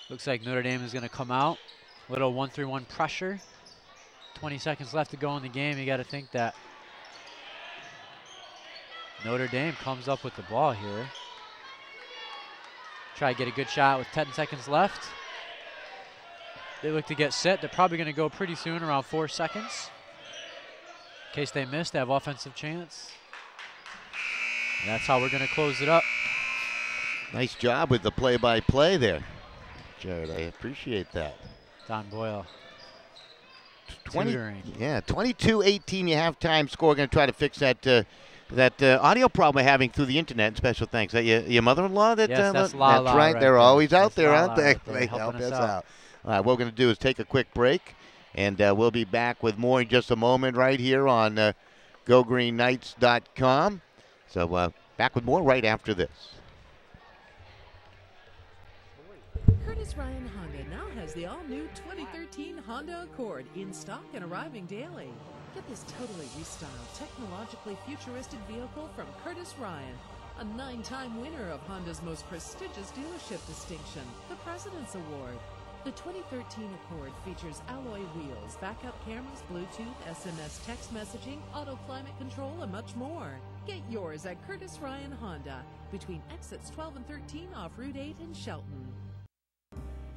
Looks like Notre Dame is going to come out. Little 1-3-1 pressure. 20 seconds left to go in the game. You got to think that Notre Dame comes up with the ball here. Try to get a good shot with 10 seconds left. They look to get set. They're probably going to go pretty soon, around 4 seconds. In case they miss, they have offensive chance. And that's how we're going to close it up. Nice job with the play-by-play there, Jared. I appreciate that. Don Boyle. 22-18 you halftime score. Going to try to fix that audio problem we're having through the internet. And special thanks. Is that your mother-in-law? Yes, that's Lala. That's right. They're always out there, aren't they? They help us out. All right, what we're going to do is take a quick break, and we'll be back with more in just a moment right here on GoGreenKnights.com. So back with more right after this. Curtis Ryan Honda now has the all-new 2013 Honda Accord in stock and arriving daily. Get this totally restyled, technologically futuristic vehicle from Curtis Ryan, a 9-time winner of Honda's most prestigious dealership distinction, the President's Award. The 2013 Accord features alloy wheels, backup cameras, Bluetooth, SMS text messaging, auto climate control, and much more. Get yours at Curtis Ryan Honda, between exits 12 and 13 off Route 8 in Shelton.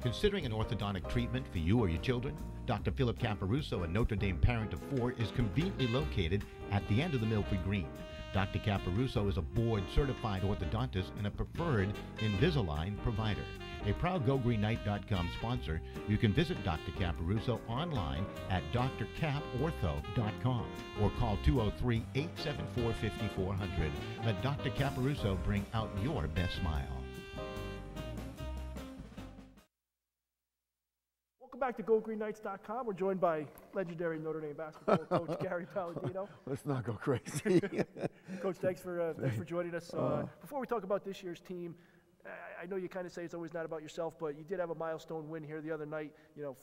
Considering an orthodontic treatment for you or your children? Dr. Philip Caparuso, a Notre Dame parent of 4, is conveniently located at the end of the Milford Green. Dr. Caparuso is a board-certified orthodontist and a preferred Invisalign provider. A proud GoGreenKnight.com sponsor, you can visit Dr. Caparuso online at drcaportho.com or call 203-874-5400. Let Dr. Caparuso bring out your best smile. Welcome back to GoGreenKnights.com. We're joined by legendary Notre Dame basketball coach Gary Palladino. Let's not go crazy. Coach, thanks for joining us. Before we talk about this year's team, I know you kind of say it's always not about yourself, but you did have a milestone win here the other night.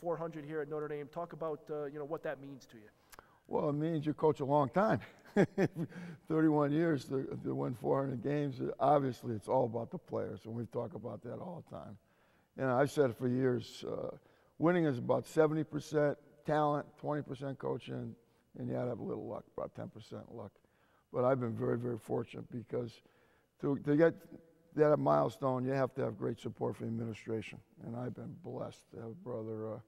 400 here at Notre Dame. Talk about what that means to you. Well, it means you coach a long time. 31 years to win 400 games. Obviously, it's all about the players, and we talk about that all the time. I've said it for years. Winning is about 70% talent, 20% coaching, and you got to have a little luck, about 10% luck. But I've been very, very fortunate because to get that milestone, you have to have great support from the administration. And I've been blessed to have Brother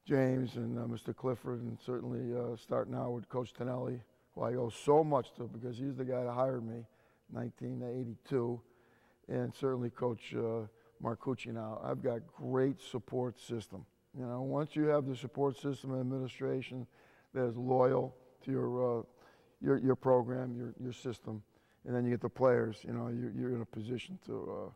James and Mr. Clifford, and certainly starting out with Coach Tonelli, who I owe so much to because he's the guy that hired me in 1982, and certainly Coach Marcucci now. I've got great support system. You know, once you have the support system and administration that is loyal to your program, your system, and then you get the players, you know, you're in a position to,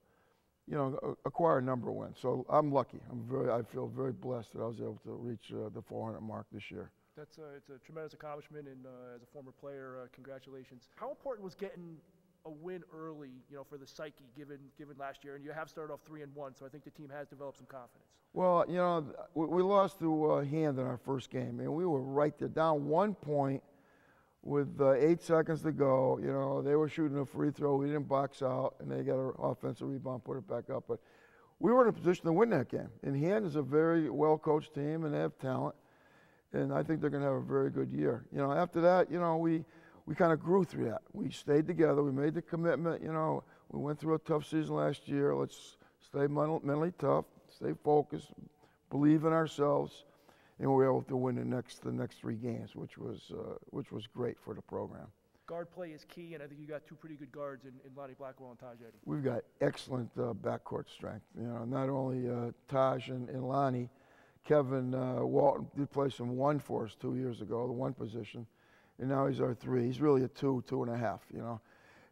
you know, acquire a number of wins. So I'm lucky. I feel very blessed that I was able to reach the 400 mark this year. It's a tremendous accomplishment, and as a former player, congratulations. How important was getting a win early, you know, for the psyche, given last year? And you have started off 3-1, so I think the team has developed some confidence. Well, you know, we lost to Hamden our first game, and we were right there, down 1 point with 8 seconds to go. You know, they were shooting a free throw. We didn't box out, and they got an offensive rebound, put it back up. But we were in a position to win that game. And Hamden's a very well-coached team, and they have talent. And I think they're going to have a very good year. You know, after that, you know, we kind of grew through that. We stayed together. We made the commitment. You know, we went through a tough season last year. Let's stay mentally tough, stay focused, believe in ourselves, and we were able to win the next 3 games, which was great for the program. Guard play is key, and I think you got 2 pretty good guards in Lonnie Blackwell and Taj Eddy. We've got excellent backcourt strength. You know, not only Taj and Lonnie. Kevin Walton did play some 1 for us 2 years ago, the 1 position, and now he's our 3. He's really a 2, 2.5, you know.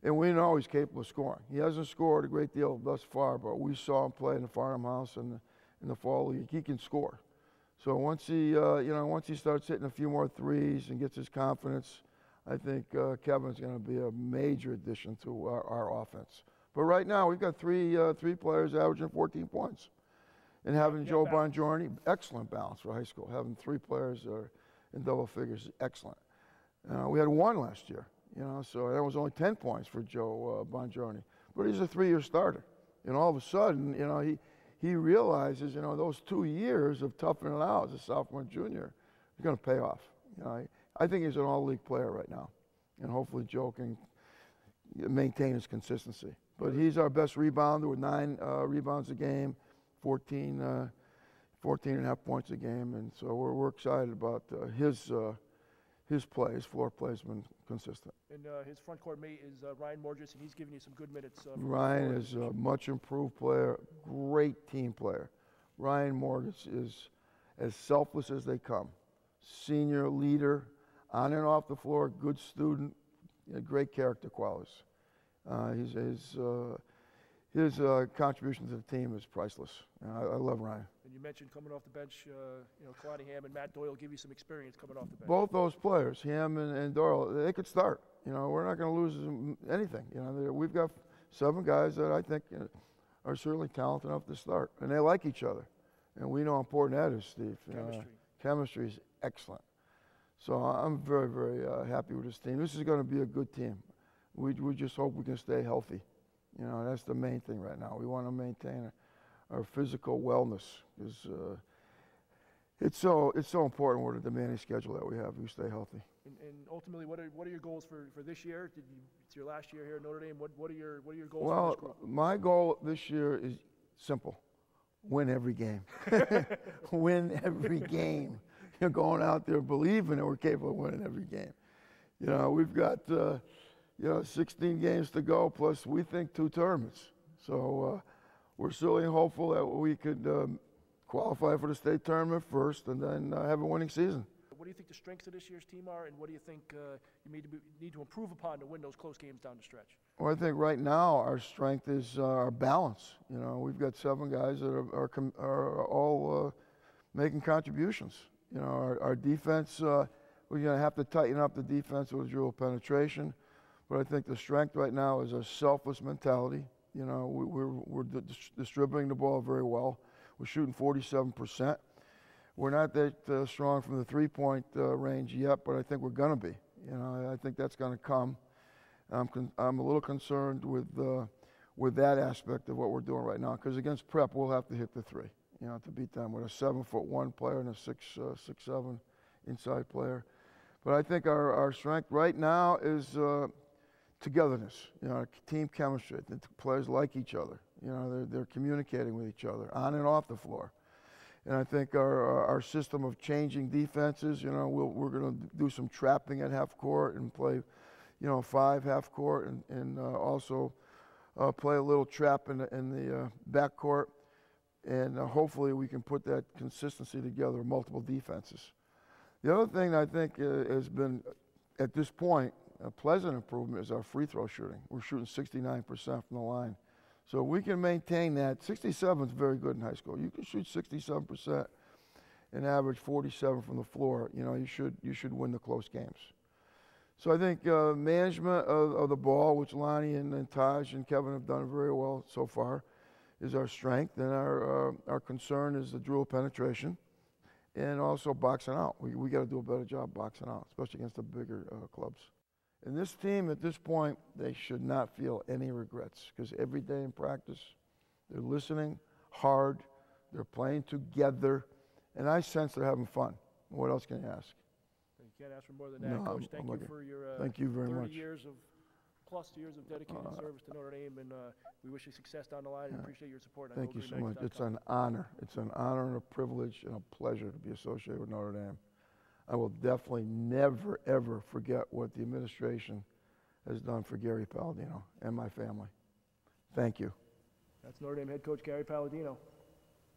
And we know he's capable of scoring. He hasn't scored a great deal thus far, but we saw him play in the farmhouse and in the fall league. He can score. So once he, once he starts hitting a few more threes and gets his confidence, I think Kevin's going to be a major addition to our offense. But right now we've got three players averaging 14 points. And having Joe Bongiorni, excellent balance for high school. Having 3 players in double figures is excellent. We had 1 last year, you know, so that was only 10 points for Joe Bongiorni. But he's a 3-year starter. And all of a sudden, you know, he realizes, you know, those 2 years of toughing it out as a sophomore and junior is going to pay off. You know, I think he's an all-league player right now. And hopefully Joe can maintain his consistency. But he's our best rebounder with 9 rebounds a game. 14.5 points a game, and so we're excited about his play. His floor play has been consistent. And his front court mate is Ryan Morgis, and he's giving you some good minutes. Ryan is a much improved player, great team player. Ryan Morgis is as selfless as they come. Senior leader, on and off the floor, good student, great character qualities. His contribution to the team is priceless. I love Ryan. And you mentioned coming off the bench, Kalani Ham and Matt Doyle give you some experience coming off the bench. Both those players, Ham and Doyle, they could start. You know, we're not going to lose anything. You know, we've got 7 guys that I think are certainly talented enough to start, and they like each other. And we know how important that is, Steve. Chemistry is excellent. So I'm very, very happy with this team. This is going to be a good team. We just hope we can stay healthy. You know, that's the main thing right now. We want to maintain our physical wellness because it's so important with the demanding schedule that we have. We stay healthy. And ultimately, what are your goals for this year? It's your last year here at Notre Dame. What are your goals? Well, for this group? My goal this year is simple: win every game. Win every game. You're going out there believing that we're capable of winning every game. You know, we've got 16 games to go, plus we think 2 tournaments. So we're certainly hopeful that we could qualify for the state tournament first and then have a winning season. What do you think the strengths of this year's team are, and what do you think you need to improve upon to win those close games down the stretch? Well, I think right now our strength is our balance. You know, we've got 7 guys that are all making contributions. You know, our defense, we're going to have to tighten up the defense with dribble penetration. But I think the strength right now is a selfless mentality. You know, we're distributing the ball very well. We're shooting 47%. We're not that strong from the 3-point range yet, but I think we're going to be. You know, I think that's going to come. I'm a little concerned with that aspect of what we're doing right now, because against Prep we'll have to hit the 3. You know, to beat them with a 7'1" player and a 6'7" inside player. But I think our strength right now is togetherness, our team chemistry. The players like each other. They're communicating with each other on and off the floor. And I think our system of changing defenses, we're going to do some trapping at half court and play, 5 half court and also play a little trap in the back court. And hopefully we can put that consistency together, multiple defenses. The other thing I think has been, at this point, a pleasant improvement is our free throw shooting. We're shooting 69% from the line. So we can maintain that. 67 is very good in high school. You can shoot 67% and average 47 from the floor. You should win the close games. So I think management of the ball, which Lonnie and Taj and Kevin have done very well so far, is our strength. And our concern is the dribble penetration and also boxing out. We got to do a better job boxing out, especially against the bigger clubs. And this team, at this point, they should not feel any regrets because every day in practice, they're listening hard, they're playing together, and I sense they're having fun. What else can you ask? You can't ask for more than that, Coach. Thank you for your thank you very 30 much. years of dedicated service to Notre Dame, and we wish you success down the line and appreciate your support. Thank you so much. It's an honor. It's an honor and a privilege and a pleasure to be associated with Notre Dame. I will definitely never, ever forget what the administration has done for Gary Palladino and my family. Thank you. That's Notre Dame head coach Gary Palladino.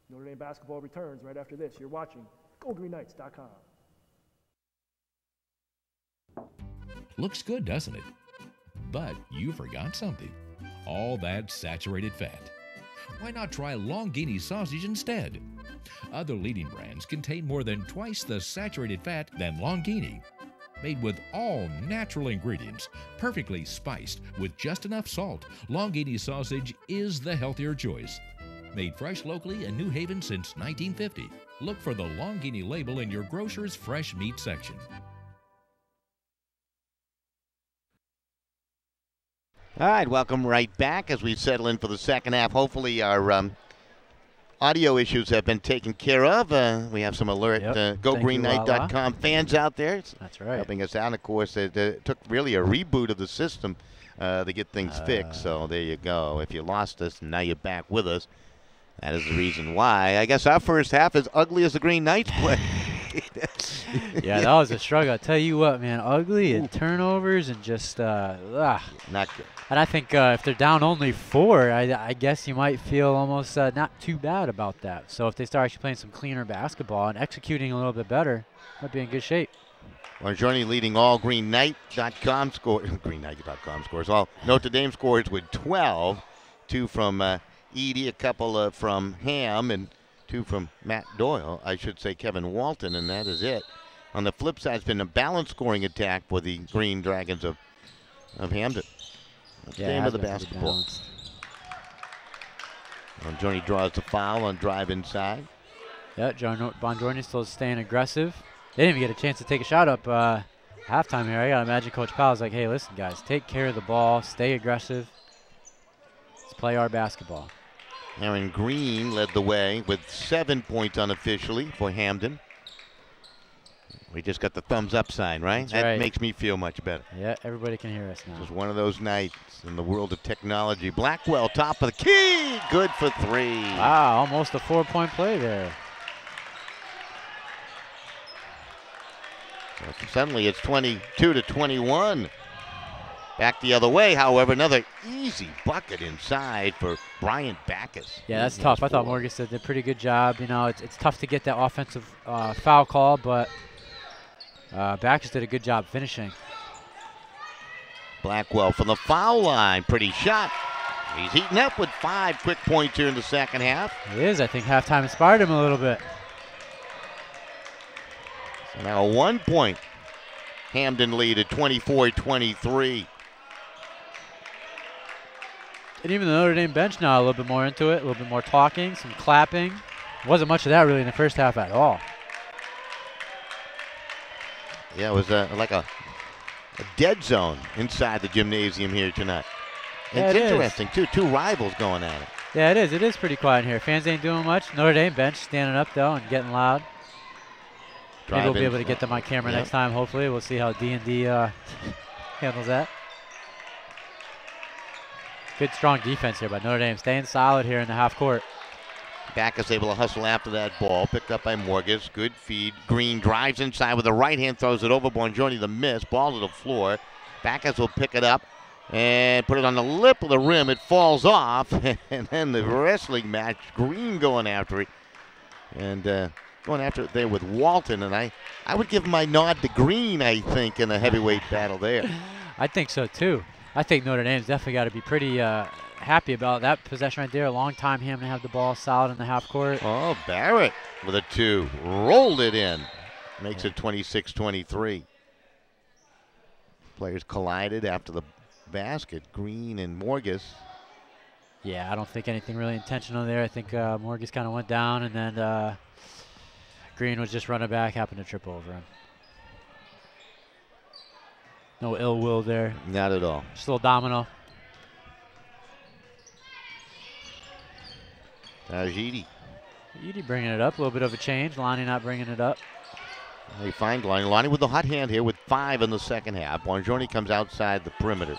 Notre Dame basketball returns right after this. You're watching GoGreenKnights.com. Looks good, doesn't it? But you forgot something. All that saturated fat. Why not try Longini sausage instead? Other leading brands contain more than twice the saturated fat than Longini. Made with all natural ingredients, perfectly spiced with just enough salt, Longini sausage is the healthier choice. Made fresh locally in New Haven since 1950. Look for the Longini label in your grocer's fresh meat section. All right, welcome right back as we settle in for the second half. Hopefully our audio issues have been taken care of. We have some alert GoGreenKnight.com fans out there. That's right. Helping us out. Of course, it took really a reboot of the system to get things fixed. So there you go. If you lost us, now you're back with us. That is the reason why. I guess our first half is ugly as the Green Knights play. Yeah, that was a struggle. I tell you what, man, ugly and turnovers and just not good. And I think if they're down only 4, I guess you might feel almost not too bad about that. So if they start actually playing some cleaner basketball and executing a little bit better, might be in good shape. Well, Journey leading all GreenKnight.com GreenKnight.com scores. All Notre Dame scores with 12, 2 from Edie, a couple from Ham, and 2 from Matt Doyle. I should say Kevin Walton, and that is it. On the flip side, it's been a balanced scoring attack for the Green Dragons of Hamden. That's the game of the basketball. And Journey draws the foul on drive inside. Yeah, Bongiorni still staying aggressive. They didn't even get a chance to take a shot up halftime here. I got to imagine Coach Powell's like, hey, listen, guys, take care of the ball, stay aggressive. Let's play our basketball. Aaron Green led the way with 7 points unofficially for Hamden. We just got the thumbs up sign, right? That's that right. Makes me feel much better. Yeah, everybody can hear us now. Just one of those nights in the world of technology. Blackwell, top of the key, good for 3. Wow, almost a 4-point play there. So suddenly it's 22-21. Back the other way, however, another easy bucket inside for Brian Backus. Yeah, that's tough. I thought Morgan did a pretty good job. You know, it's tough to get that offensive foul call, but Backus did a good job finishing. Blackwell from the foul line. Pretty shot. He's heating up with 5 quick points here in the second half. He is. I think halftime inspired him a little bit. So now a 1-point Hamden lead at 24-23. And even the Notre Dame bench now a little bit more into it, a little bit more talking, some clapping. Wasn't much of that really in the first half at all. Yeah, it was like a dead zone inside the gymnasium here tonight. Yeah, it's interesting, too. 2 rivals going at it. Yeah, it is. It is pretty quiet in here. Fans ain't doing much. Notre Dame bench standing up, though, and getting loud. Maybe we'll be able to get them on camera next time, hopefully. We'll see how D&D handles that. Good, strong defense here by Notre Dame, staying solid here in the half court. Backus able to hustle after that ball. Picked up by Morgus. Good feed. Green drives inside with the right hand, throws it over. Bongiorni the miss. Ball to the floor. Backus will pick it up and put it on the lip of the rim. It falls off. And then the wrestling match. Green going after it. And going after it there with Walton. And I would give my nod to Green, I think, in the heavyweight battle there. I think so, too. I think Notre Dame's definitely got to be pretty happy about that possession right there. A long time Hamden have the ball solid in the half court. Oh, Barrett with a 2. Rolled it in. Makes it 26-23. Players collided after the basket. Green and Morgus. Yeah, I don't think anything really intentional there. I think Morgus kind of went down, and then Green was just running back, happened to trip over him. No ill will there. Not at all. Just a little domino. Edie bringing it up. A little bit of a change. Lonnie not bringing it up. They find Lonnie. Lonnie with the hot hand here with 5 in the second half. Bongiorni comes outside the perimeter.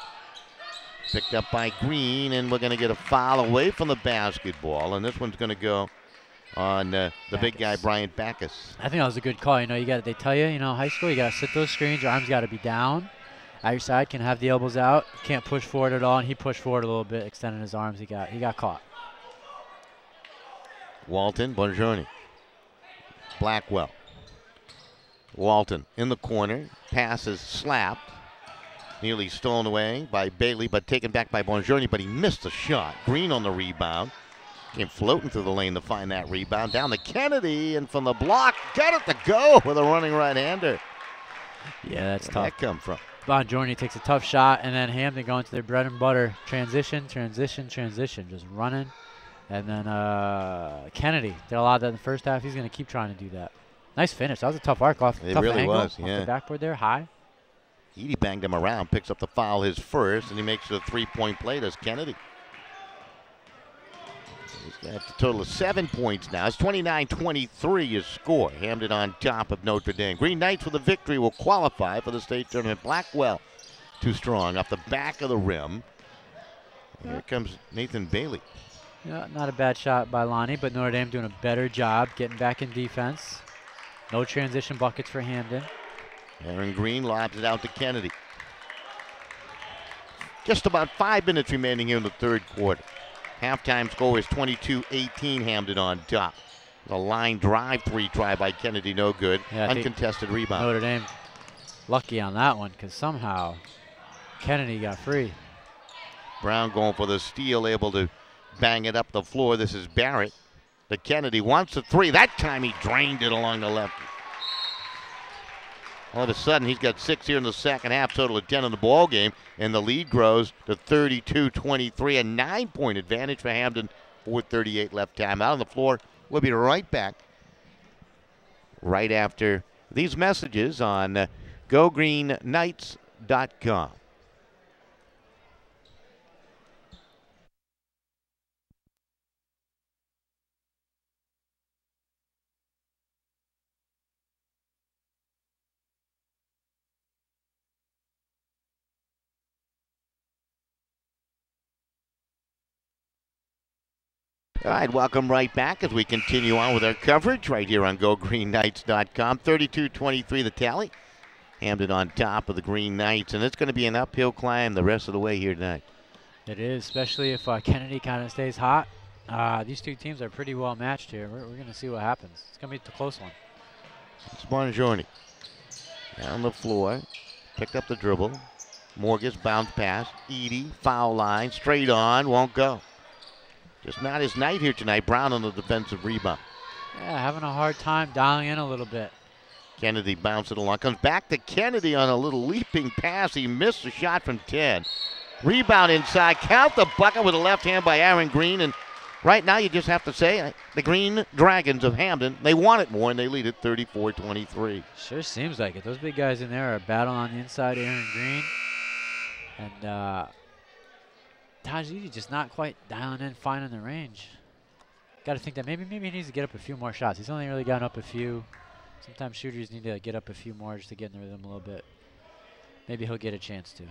Picked up by Green, and we're going to get a foul away from the basketball. And this one's going to go on the big guy, Bryant Backus. I think that was a good call. You know, they tell you, high school, you got to sit those screens. Your arms got to be down. At your side, can have the elbows out. Can't push forward at all, and he pushed forward a little bit, extending his arms. He got caught. Walton, Bongiorni. Blackwell. Walton in the corner. Pass is slapped. Nearly stolen away by Bailey, but taken back by Bongiorni, but he missed the shot. Green on the rebound. Came floating through the lane to find that rebound. Down to Kennedy, and from the block, got it to go with a running right-hander. Yeah, that's tough. Where'd that come from? Bongiorni takes a tough shot, and then Hamden going to their bread and butter. Transition, just running. And then Kennedy did a lot of that in the first half. He's going to keep trying to do that. Nice finish. That was a tough arc off. It tough really angle, was, off the backboard there, high. Edie banged him around, picks up the foul, his first, and he makes it a 3-point play. Does Kennedy. He's got a total of 7 points now. It's 29-23 his score. Hamden on top of Notre Dame. Green Knights with a victory will qualify for the state tournament. Blackwell too strong off the back of the rim. Here comes Nathan Bailey. Yeah, not a bad shot by Lonnie, but Notre Dame doing a better job getting back in defense. No transition buckets for Hamden. Aaron Green lobs it out to Kennedy. Just about 5 minutes remaining here in the third quarter. Halftime score is 22-18, Hamden on top. The line drive 3 try by Kennedy, no good. Yeah, uncontested rebound. Notre Dame lucky on that one because somehow Kennedy got free. Brown going for the steal, able to bang it up the floor. This is Barrett. The Kennedy wants a 3. That time he drained it along the left. All of a sudden, he's got 6 here in the second half, total of 10 in the ball game, and the lead grows to 32-23, a 9-point advantage for Hamden. 4:38 left. Time out on the floor. We'll be right back right after these messages on GoGreenKnights.com. All right, welcome right back as we continue on with our coverage right here on GoGreenKnights.com. 32-23 the tally. Hamden on top of the Green Knights, and it's going to be an uphill climb the rest of the way here tonight. It is, especially if Kennedy kind of stays hot. These two teams are pretty well matched here. We're going to see what happens. It's going to be a close one. It's Bongiorni. Down the floor. Picked up the dribble. Morgus bounce pass. Edie, foul line, straight on, won't go. Just not his night here tonight. Brown on the defensive rebound. Yeah, having a hard time dialing in a little bit. Kennedy bounced it along. Comes back to Kennedy on a little leaping pass. He missed a shot from 10. Rebound inside. Count the bucket with a left hand by Aaron Green. And right now you just have to say the Green Dragons of Hamden, they want it more, and they lead it 34-23. Sure seems like it. Those big guys in there are battling on the inside, Aaron Green. And Tajidi just not quite dialing in, finding the range. Got to think that maybe he needs to get up a few more shots. He's only really gotten up a few. Sometimes shooters need to get up a few more just to get in the rhythm a little bit. Maybe he'll get a chance to.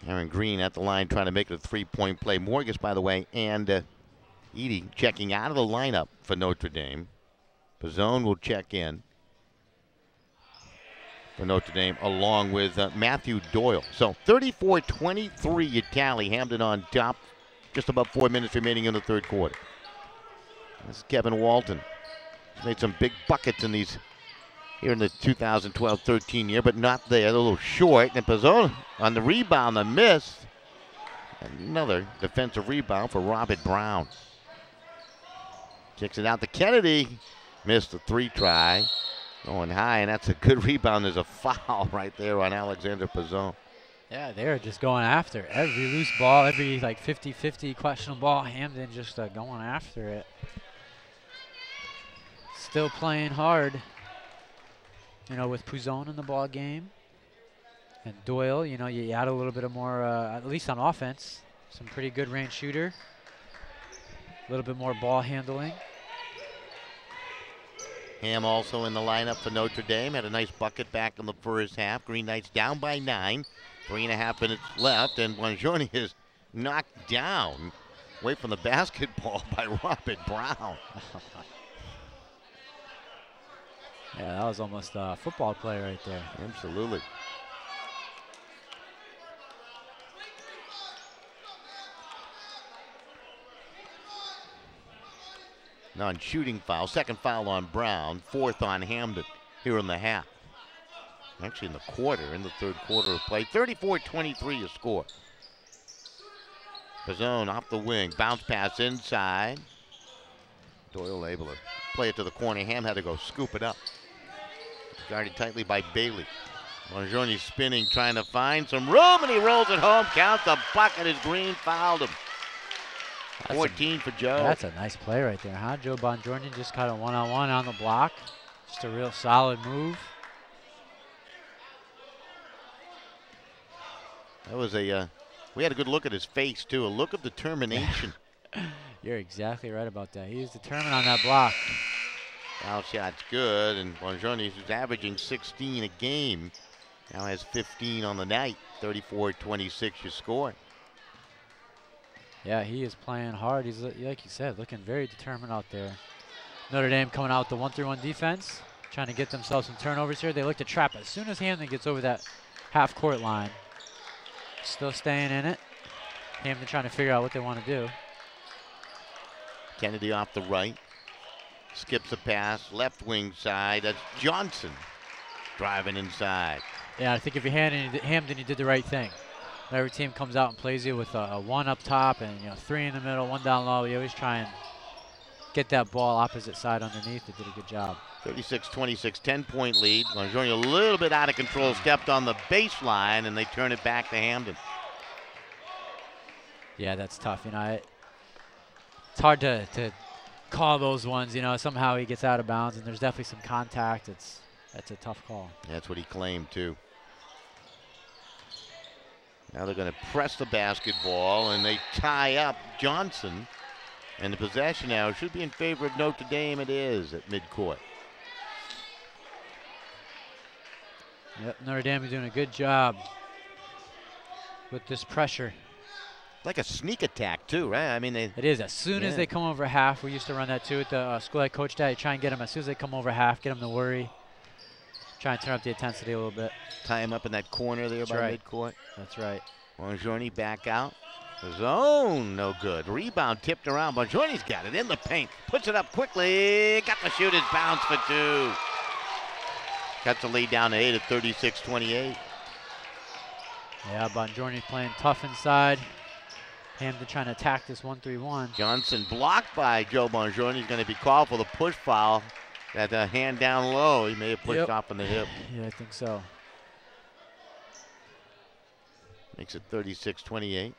Aaron Green at the line trying to make it a three-point play. Morgus, by the way, and Edie checking out of the lineup for Notre Dame. Pizzone will check in for Notre Dame along with Matthew Doyle. So 34-23 at tally. Hamden on top. Just about 4 minutes remaining in the third quarter. This is Kevin Walton. He's made some big buckets in these here in the 2012-13 year, but not there. They're a little short. And Pizzone on the rebound, the miss. Another defensive rebound for Robert Brown. Kicks it out to Kennedy. Missed the three try. Going high, and that's a good rebound. There's a foul right there on Alexander Pizzone. Yeah, they're just going after every loose ball, every like 50-50 questionable ball. Hamden just going after it. Still playing hard. You know, with Pizzone in the ball game. And Doyle, you know, you add a little bit of more, at least on offense. Some pretty good range shooter. A little bit more ball handling. Ham also in the lineup for Notre Dame. Had a nice bucket back in the first half. Green Knights down by 9. 3.5 minutes left, and Bongiorni is knocked down away from the basketball by Robert Brown. Yeah, that was almost a football play right there. Absolutely. Non-shooting foul. Second foul on Brown. Fourth on Hamden here in the half. Actually in the quarter, in the third quarter of play. 34-23 a score. Pizzone off the wing. Bounce pass inside. Doyle able to play it to the corner. Ham had to go scoop it up. Guarded tightly by Bailey. Bongiorni spinning, trying to find some room, and he rolls it home. Counts the bucket as Green fouled him. 14 for Joe. That's a nice play right there, huh? Joe Bongiorni just kind of one-on-one on the block. Just a real solid move. That was we had a good look at his face, too. A look of determination. You're exactly right about that. He was determined on that block. Foul shot's good, and Bongiorni, who's averaging 16 a game, now has 15 on the night. 34-26 your score. Yeah, he is playing hard. He's, like you said, looking very determined out there. Notre Dame coming out with the 1-3-1 defense, trying to get themselves some turnovers here. They look to trap as soon as Hamden gets over that half-court line. Still staying in it. Hamden trying to figure out what they want to do. Kennedy off the right. Skips a pass, left wing side. That's Johnson driving inside. Yeah, I think if you're Hamden, you did the right thing. Every team comes out and plays you with a 1 up top and 3 in the middle, 1 down low. You always try and get that ball opposite side underneath. They did a good job. 36-26, 10-point lead. Bongiorni a little bit out of control, stepped on the baseline, and they turn it back to Hamden. Yeah, that's tough. It's hard to call those ones. Somehow he gets out of bounds, and there's definitely some contact. That's a tough call. That's what he claimed too. Now they're going to press the basketball, and they tie up Johnson. And the possession now should be in favor of Notre Dame. It is at midcourt. Yep, Notre Dame is doing a good job with this pressure. Like a sneak attack too, right? I mean, it is. As soon as they come over half, we used to run that too at the school I coached at. You try and get them as soon as they come over half, get them to worry. Try and turn up the intensity a little bit. Tie him up in that corner there by midcourt. That's right. Bongiorni back out. The zone, no good. Rebound tipped around. Bongiorni's got it in the paint. Puts it up quickly. Got the shoot. His bounce for 2. Cuts the lead down to 8 at 36-28. Yeah, Bongiorni playing tough inside. Hamden trying to attack this 1-3-1. Johnson blocked by Joe Bongiorni. He's going to be called for the push foul. That hand down low. He may have pushed off on the hip. Yeah, I think so. Makes it 36-28.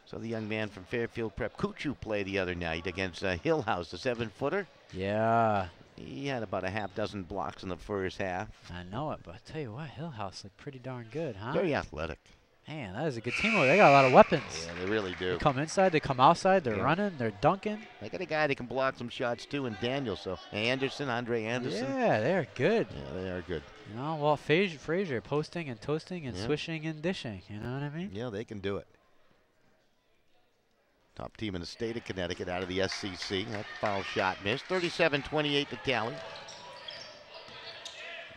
So the young man from Fairfield Prep, Kuchu, played the other night against Hillhouse, the 7-footer. Yeah. He had about a half dozen blocks in the first half. I know it, but I tell you what, Hillhouse looked pretty darn good, huh? Very athletic. Man, that is a good team. They got a lot of weapons. Yeah, they really do. They come inside, they come outside, they're running, they're dunking. They got a guy that can block some shots too, and Daniel. So Andre Anderson. Yeah, they're good. Yeah, they are good. You know, well, Frazier posting and toasting and swishing and dishing. You know what I mean? Yeah, they can do it. Top team in the state of Connecticut out of the SCC. That foul shot missed. 37-28 to tally.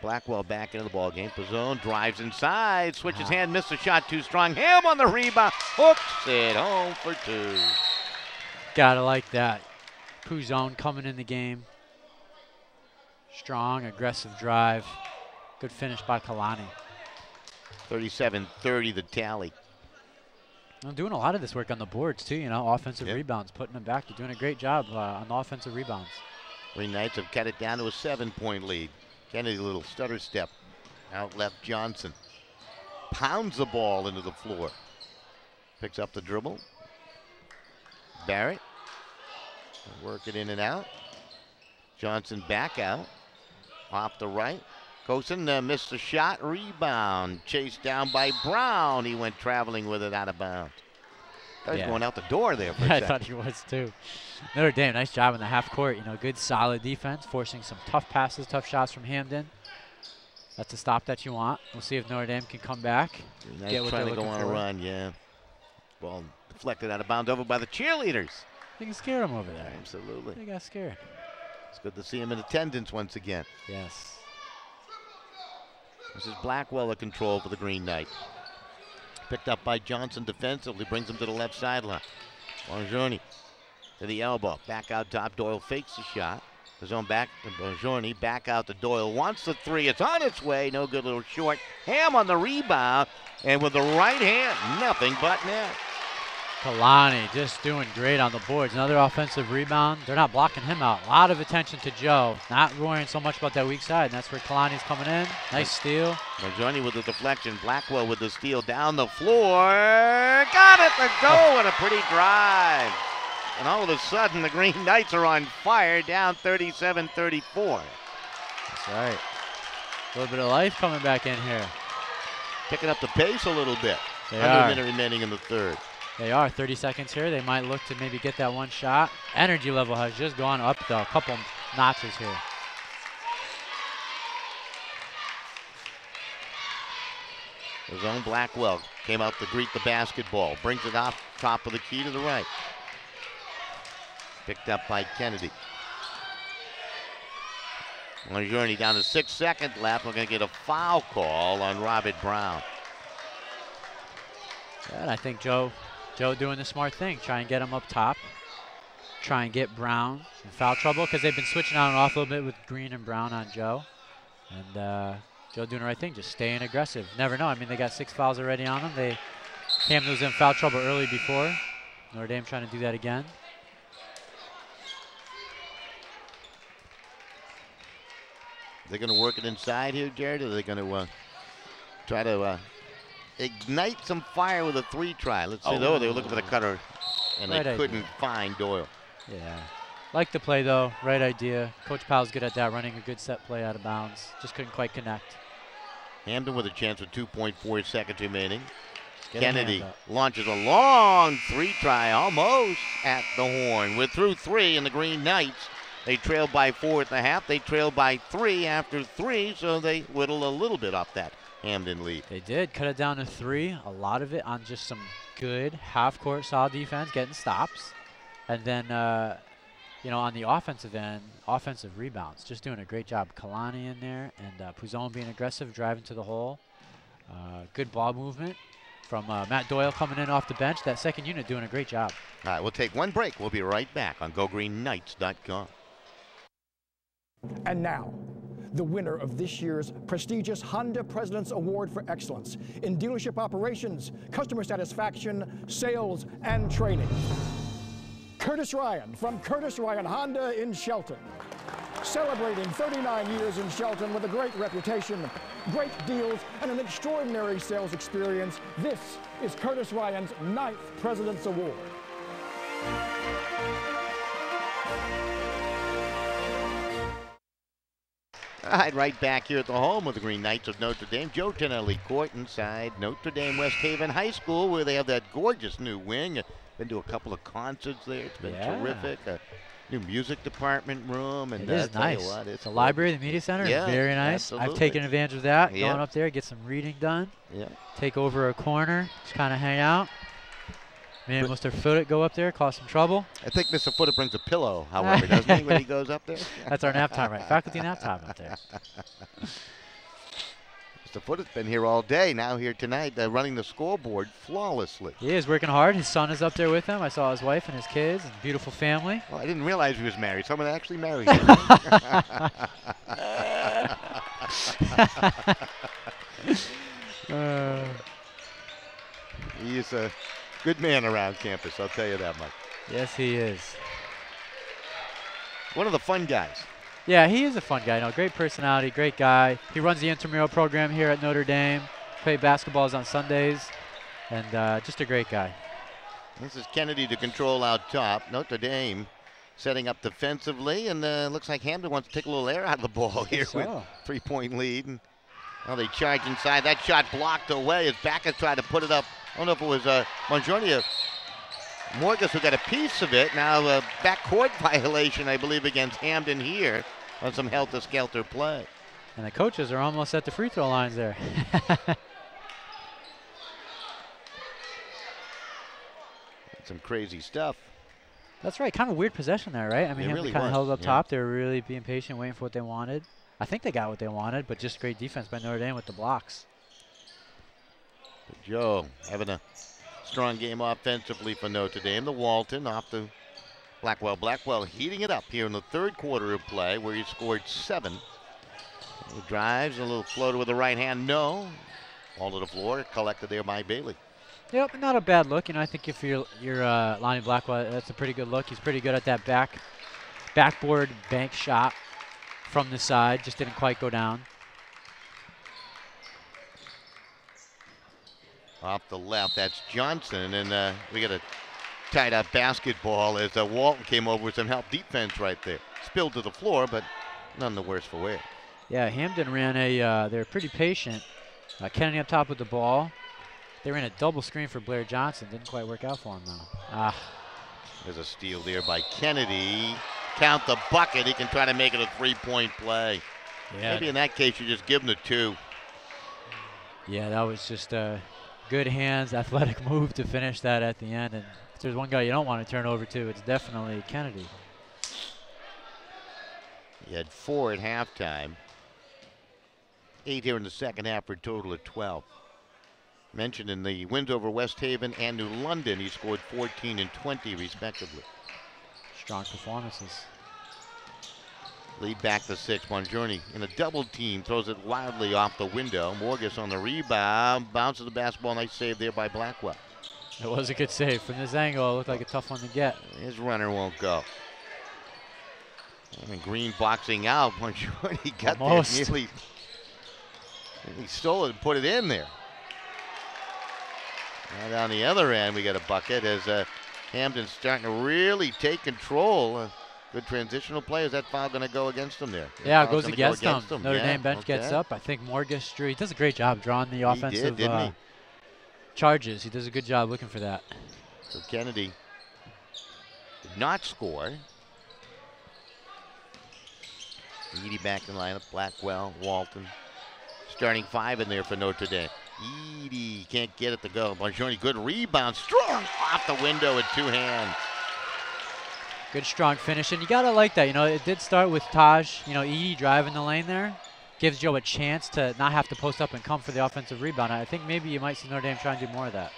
Blackwell back into the ball game. Pizzone drives inside, switches hand, missed the shot too strong. Ham on the rebound, hooks it home for 2. Gotta like that. Pizzone coming in the game. Strong, aggressive drive. Good finish by Kalani. 37-30 the tally. I'm doing a lot of this work on the boards too, you know, offensive rebounds, putting them back. You're doing a great job on the offensive rebounds. Green Knights have cut it down to a 7-point lead. Kennedy, a little stutter step. Out left Johnson. Pounds the ball into the floor. Picks up the dribble. Barrett. Work it in and out. Johnson back out. Off the right. Kosen missed the shot. Rebound. Chased down by Brown. He went traveling with it out of bounds. Thought he was going out the door there for a second. I thought he was too. Notre Dame, nice job in the half court. You know, good solid defense, forcing some tough passes, tough shots from Hamden. That's a stop that you want. We'll see if Notre Dame can come back. Get what trying to go on a run, yeah. Ball deflected out of bounds over by the cheerleaders. They can scare them over there. Absolutely. They got scared. It's good to see him in attendance once again. Yes. This is Blackwell at control for the Green Knights. Picked up by Johnson defensively, brings him to the left sideline. Bonjourni to the elbow, back out top. Doyle fakes the shot. His own back to Bonjourni, back out to Doyle. Wants the 3. It's on its way. No good, little short. Ham on the rebound, and with the right hand, nothing but net. Kalani just doing great on the boards. Another offensive rebound. They're not blocking him out. A lot of attention to Joe. Not worrying so much about that weak side, and that's where Kalani's coming in. Nice steal. Bonjourni with the deflection. Blackwell with the steal down the floor. Got it to go, and a pretty drive. And all of a sudden, the Green Knights are on fire, down 37-34. That's right. A little bit of life coming back in here. Picking up the pace a little bit. They Under are. a minute remaining in the third. They are. 30 seconds here. They might look to maybe get that one shot. Energy level has just gone up a couple notches here. His own Blackwell came out to greet the basketball. Brings it off top of the key to the right. Picked up by Kennedy. On a journey down to 6 seconds left. We're going to get a foul call on Robert Brown. And I think Joe doing the smart thing. Try and get him up top. Try and get Brown in foul trouble because they've been switching on and off a little bit with Green and Brown on Joe. And Joe doing the right thing, just staying aggressive. Never know. I mean, they got 6 fouls already on them. Hamden was in foul trouble early before. Notre Dame trying to do that again. They're going to work it inside here, Jared, or are they going to try to ignite some fire with a 3 try? Let's say, they were looking for the cutter, and they couldn't find Doyle. Yeah. Like the play, though. Right idea. Coach Powell's good at that, running a good set play out of bounds. Just couldn't quite connect. Hamden with a chance with 2.4 seconds remaining. Kennedy launches a long 3 try, almost at the horn. We're through 3, and the Green Knights, they trailed by 4 at the half. They trailed by 3 after 3, so they whittled a little bit off that Hamden lead. They did cut it down to 3. A lot of it on just some good half-court solid defense, getting stops. And then, you know, on the offensive end, offensive rebounds, just doing a great job. Kalani in there, and Pizzone being aggressive, driving to the hole. Good ball movement from Matt Doyle coming in off the bench. That second unit doing a great job. All right, we'll take one break. We'll be right back on GoGreenKnights.com. And now, the winner of this year's prestigious Honda President's Award for Excellence in Dealership Operations, Customer Satisfaction, Sales, and Training. Curtis Ryan from Curtis Ryan Honda in Shelton. Celebrating 39 years in Shelton with a great reputation, great deals, and an extraordinary sales experience, this is Curtis Ryan's 9th President's Award. All right, right back here at the home of the Green Knights of Notre Dame. Joe Tonelli court inside Notre Dame West Haven High School, where they have that gorgeous new wing. Been to a couple of concerts there. It's been terrific. A new music department room. And it is nice. It's a library, the media center. Yeah, very nice. Absolutely. I've taken advantage of that. Going up there, get some reading done. Yeah. Take over a corner, just kind of hang out. Man, Mr. Foote go up there, cause some trouble. I think Mr. Foote brings a pillow, however, doesn't he, when he goes up there? That's our nap time, right? Faculty nap time up there. Mr. Foote has been here all day, now here tonight, running the scoreboard flawlessly. He is working hard. His son is up there with him. I saw his wife and his kids and beautiful family. Well, I didn't realize he was married. Someone actually married him. He's a good man around campus, I'll tell you that much. Yes, he is. One of the fun guys. Yeah, he is a fun guy. No, great personality, great guy. He runs the intramural program here at Notre Dame. Play basketballs on Sundays, and just a great guy. This is Kennedy to control out top. Notre Dame setting up defensively, and looks like Hamden wants to take a little air out of the ball here with 3-point lead. And now they charge inside. That shot blocked away as Backus tried to put it up. I don't know if it was Monjornia Morgus who got a piece of it. Now a backcourt violation, I believe, against Hamden here on some helter-skelter play. And the coaches are almost at the free throw lines there. Some crazy stuff. That's right. Kind of weird possession there, right? I mean, Hamden kind of held up top. They were really being patient, waiting for what they wanted. I think they got what they wanted, but just great defense by Notre Dame with the blocks. But Joe having a strong game offensively for Notre Dame. The Walton off the Blackwell. Blackwell heating it up here in the third quarter of play where he scored 7. He drives, a little floater with the right hand. No. Ball to the floor, collected there by Bailey. Yep, not a bad look. You know, I think if you're Lonnie Blackwell, that's a pretty good look. He's pretty good at that backboard bank shot from the side. Just didn't quite go down. Off the left, that's Johnson, and we got a tied up basketball as Walton came over with some help defense right there. Spilled to the floor, but none the worse for wear. Yeah, Hamden ran they're pretty patient. Kennedy up top with the ball. They ran a double screen for Blair Johnson. Didn't quite work out for him, though. There's a steal there by Kennedy. Count the bucket. He can try to make it a 3-point play. Yeah. Maybe in that case, you just give him the 2. Yeah, that was just a good hands, athletic move to finish that at the end. And if there's one guy you don't want to turn over to, it's definitely Kennedy. He had 4 at halftime. 8 here in the second half for a total of 12. Mentioned in the wins over West Haven and New London, he scored 14 and 20 respectively. Strong performances. Lead back to 6. Bonjourni in a double team, throws it wildly off the window. Morgus on the rebound, bounces the basketball. Nice save there by Blackwell. It was a good save. From this angle, it looked like a tough one to get. His runner won't go. And Green boxing out. Bonjourni got almost there nearly. He stole it and put it in there. Now down the other end, we got a bucket as Hamden's starting to really take control. Good transitional play. Is that foul going to go them there? Yeah, it goes against them. Notre Dame bench gets up. I think Morgus, he does a great job drawing the offensive charges. He does a good job looking for that. So Kennedy did not score. Edie back in lineup. Blackwell, Walton. Starting 5 in there for Notre Dame. Edie can't get it to go. Bonjourni, good rebound. Strong off the window with 2 hands. Good strong finish, and you gotta like that. You know, it did start with Taj. You know, Edie driving the lane there gives Joe a chance to not have to post up and come for the offensive rebound. I think maybe you might see Notre Dame try and do more of that.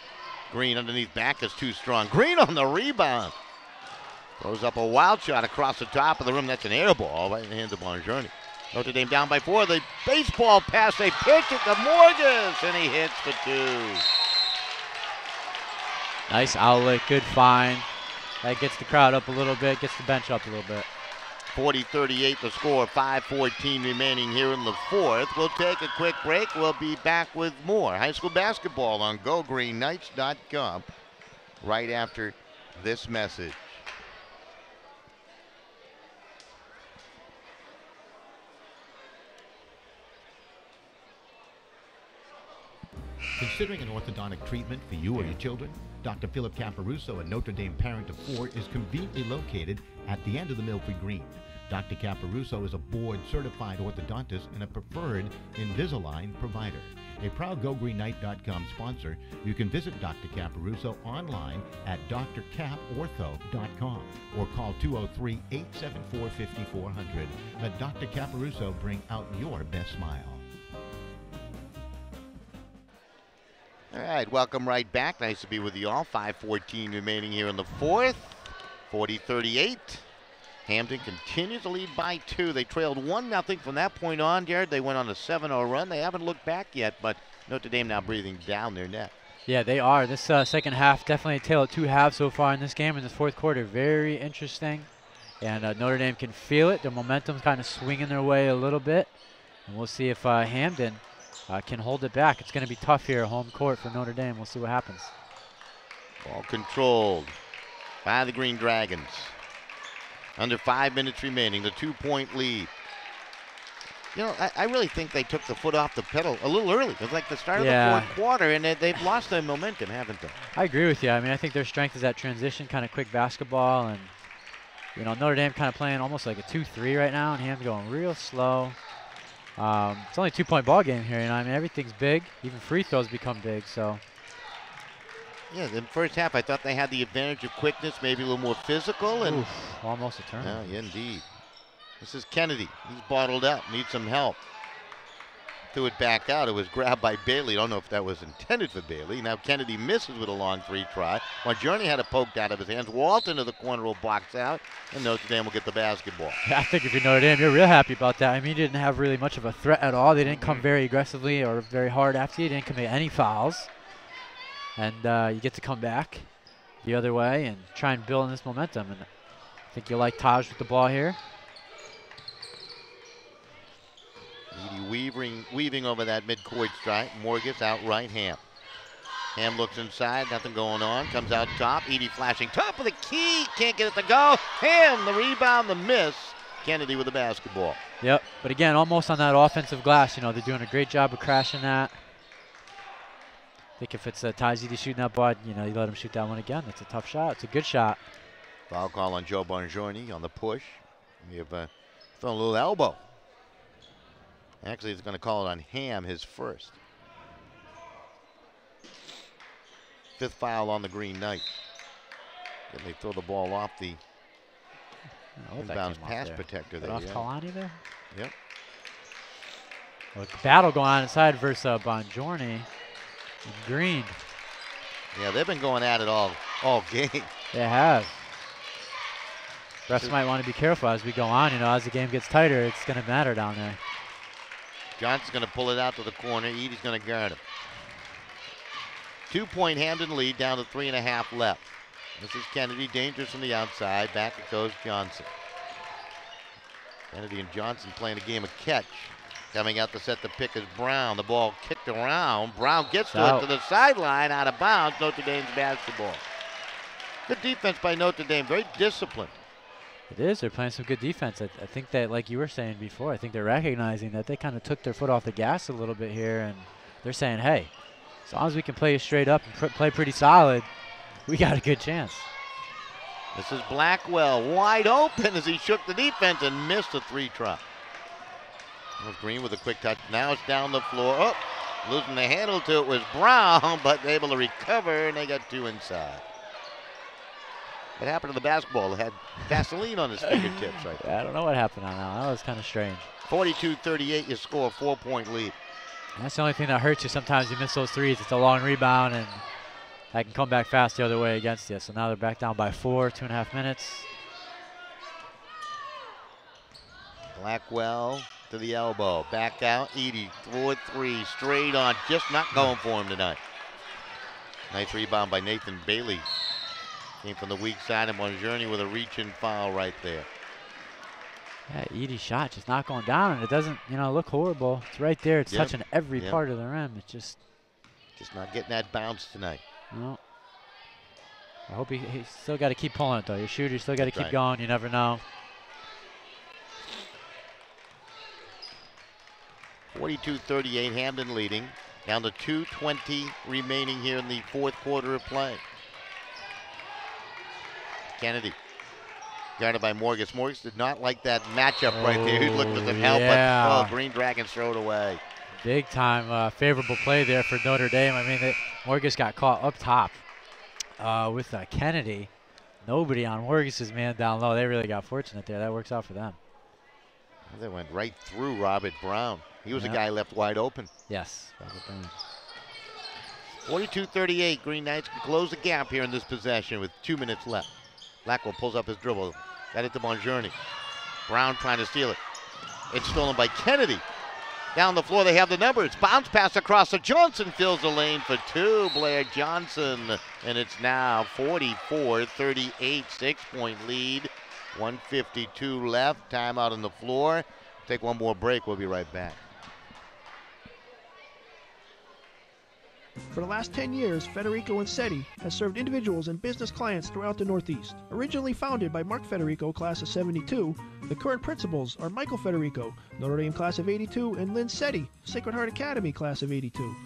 Green underneath back is too strong. Green on the rebound. Throws up a wild shot across the top of the rim. That's an air ball right in the hands of Bonjourni. Notre Dame down by 4. The baseball pass, they pitch it to Morgus, and he hits for 2. Nice outlet, good find. That gets the crowd up a little bit, gets the bench up a little bit. 40-38 the score, 5:14 remaining here in the 4th. We'll take a quick break. We'll be back with more high school basketball on GoGreenKnights.com right after this message. Considering an orthodontic treatment for you or your children? Dr. Philip Caparuso, a Notre Dame parent of 4, is conveniently located at the end of the Milford Green. Dr. Caparuso is a board-certified orthodontist and a preferred Invisalign provider. A proud GoGreenKnight.com sponsor, you can visit Dr. Caparuso online at drcaportho.com or call 203-874-5400. Let Dr. Caparuso bring out your best smile. All right, welcome right back. Nice to be with you all. 5:14 remaining here in the fourth. 40-38. Hamden continues to lead by 2. They trailed 1-0 from that point on, Jared. They went on a 7-0 run. They haven't looked back yet, but Notre Dame now breathing down their neck. Yeah, they are. This second half, definitely a tale of two halves so far in this game. In this fourth quarter, very interesting. And Notre Dame can feel it. Their momentum's kind of swinging their way a little bit. And we'll see if Hamden can hold it back. It's going to be tough here, home court for Notre Dame. We'll see what happens. Ball controlled by the Green Dragons. Under 5 minutes remaining, the 2-point lead. You know, I really think they took the foot off the pedal a little early. It was like the start of the fourth quarter, and they've lost their momentum, haven't they? I agree with you. I mean, I think their strength is that transition, kind of quick basketball, and, you know, Notre Dame kind of playing almost like a 2-3 right now, and Hamden going real slow. It's only a 2-point ball game here, you know. I mean, everything's big. Even free throws become big, so. Yeah, in the first half, I thought they had the advantage of quickness, maybe a little more physical. And almost a turn. Yeah, indeed. This is Kennedy. He's bottled up, needs some help. Threw it back out. It was grabbed by Bailey. Don't know if that was intended for Bailey. Now Kennedy misses with a long 3 try. Marjourney had it poked out of his hands. Walton to the corner will box out, and Notre Dame will get the basketball. Yeah, I think if you're Notre Dame, you're real happy about that. I mean, you didn't have really much of a threat at all. They didn't come very aggressively or very hard after you. They didn't commit any fouls. And you get to come back the other way and try and build on this momentum. And I think you like Taj with the ball here. Edie weaving over that midcourt stripe. Morgus out right Ham. Ham looks inside, nothing going on. Comes out top. Edie flashing top of the key. Can't get it to go. Ham, the rebound, the miss. Kennedy with the basketball. Yep, but again, almost on that offensive glass. You know, they're doing a great job of crashing that. I think if it's Taj Edie shooting that ball, you know, you let him shoot that one again. It's a tough shot. It's a good shot. Foul call on Joe Bongiorni on the push. We have thrown a little elbow. Actually, he's going to call it on Ham, his first. 5th foul on the Green Knight. And they throw the ball off the inbounds pass protector there. Off Kalani there? Yep. Well, battle going on inside versus Bongiorni and Green. Yeah, they've been going at it all game. They have. Refs might want to be careful as we go on. You know, as the game gets tighter, it's going to matter down there. Johnson's going to pull it out to the corner. Edie's going to guard him. 2-point Hamden lead, down to 3.5 left. This is Kennedy, dangerous from the outside. Back it goes Johnson. Kennedy and Johnson playing a game of catch. Coming out to set the pick is Brown. The ball kicked around. Brown gets to it to the sideline, out of bounds. Notre Dame's basketball. Good defense by Notre Dame, very disciplined. It is. They're playing some good defense. I think that, like you were saying before, I think they're recognizing that they kind of took their foot off the gas a little bit here, and they're saying, hey, as long as we can play straight up and play pretty solid, we got a good chance. This is Blackwell wide open as he shook the defense and missed a 3 try. Green with a quick touch. Now it's down the floor. Oh, losing the handle to it was Brown, but able to recover, and they got 2 inside. What happened to the basketball? It had Vaseline on his fingertips right there. I don't know what happened on that. That was kind of strange. 42-38, you score a 4-point lead. That's the only thing that hurts you. Sometimes you miss those threes. It's a long rebound, and that can come back fast the other way against you. So now they're back down by 4, 2.5 minutes. Blackwell to the elbow. Back out. Edie, 4-3, straight on. Just not going for him tonight. Nice rebound by Nathan Bailey. Came from the weak side, and Bongiorni with a reach-in foul right there. Yeah, Edie's shot just not going down, and it doesn't, you know, look horrible. It's right there. It's touching every part of the rim. It's just not getting that bounce tonight. No. I hope he's still got to keep pulling it, though. Your shooter still got to keep going. You never know. 42-38, Hamden leading. Down to 2:20 remaining here in the fourth quarter of play. Kennedy, guarded by Morgus. Morgus did not like that matchup right there. He was looking for some help, but Green Dragons throw it away. Big time favorable play there for Notre Dame. I mean, Morgus got caught up top with Kennedy. Nobody on Morgus's man down low. They really got fortunate there. That works out for them. They went right through Robert Brown. He was the guy left wide open. Yes, Robert Brown. 42-38. Green Knights can close the gap here in this possession with 2 minutes left. Blackwell pulls up his dribble. Got it to Bonjourni. Brown trying to steal it. It's stolen by Kennedy. Down the floor, they have the number. It's bounce pass across to Johnson. Fills the lane for two. Blair Johnson. And it's now 44-38. 6-point lead. 1:52 left. Timeout on the floor. Take one more break. We'll be right back. For the last 10 years, Federico Insetti has served individuals and business clients throughout the Northeast. Originally founded by Mark Federico, class of '72, the current principals are Michael Federico, Notre Dame class of '82, and Lynn Setti, Sacred Heart Academy class of '82.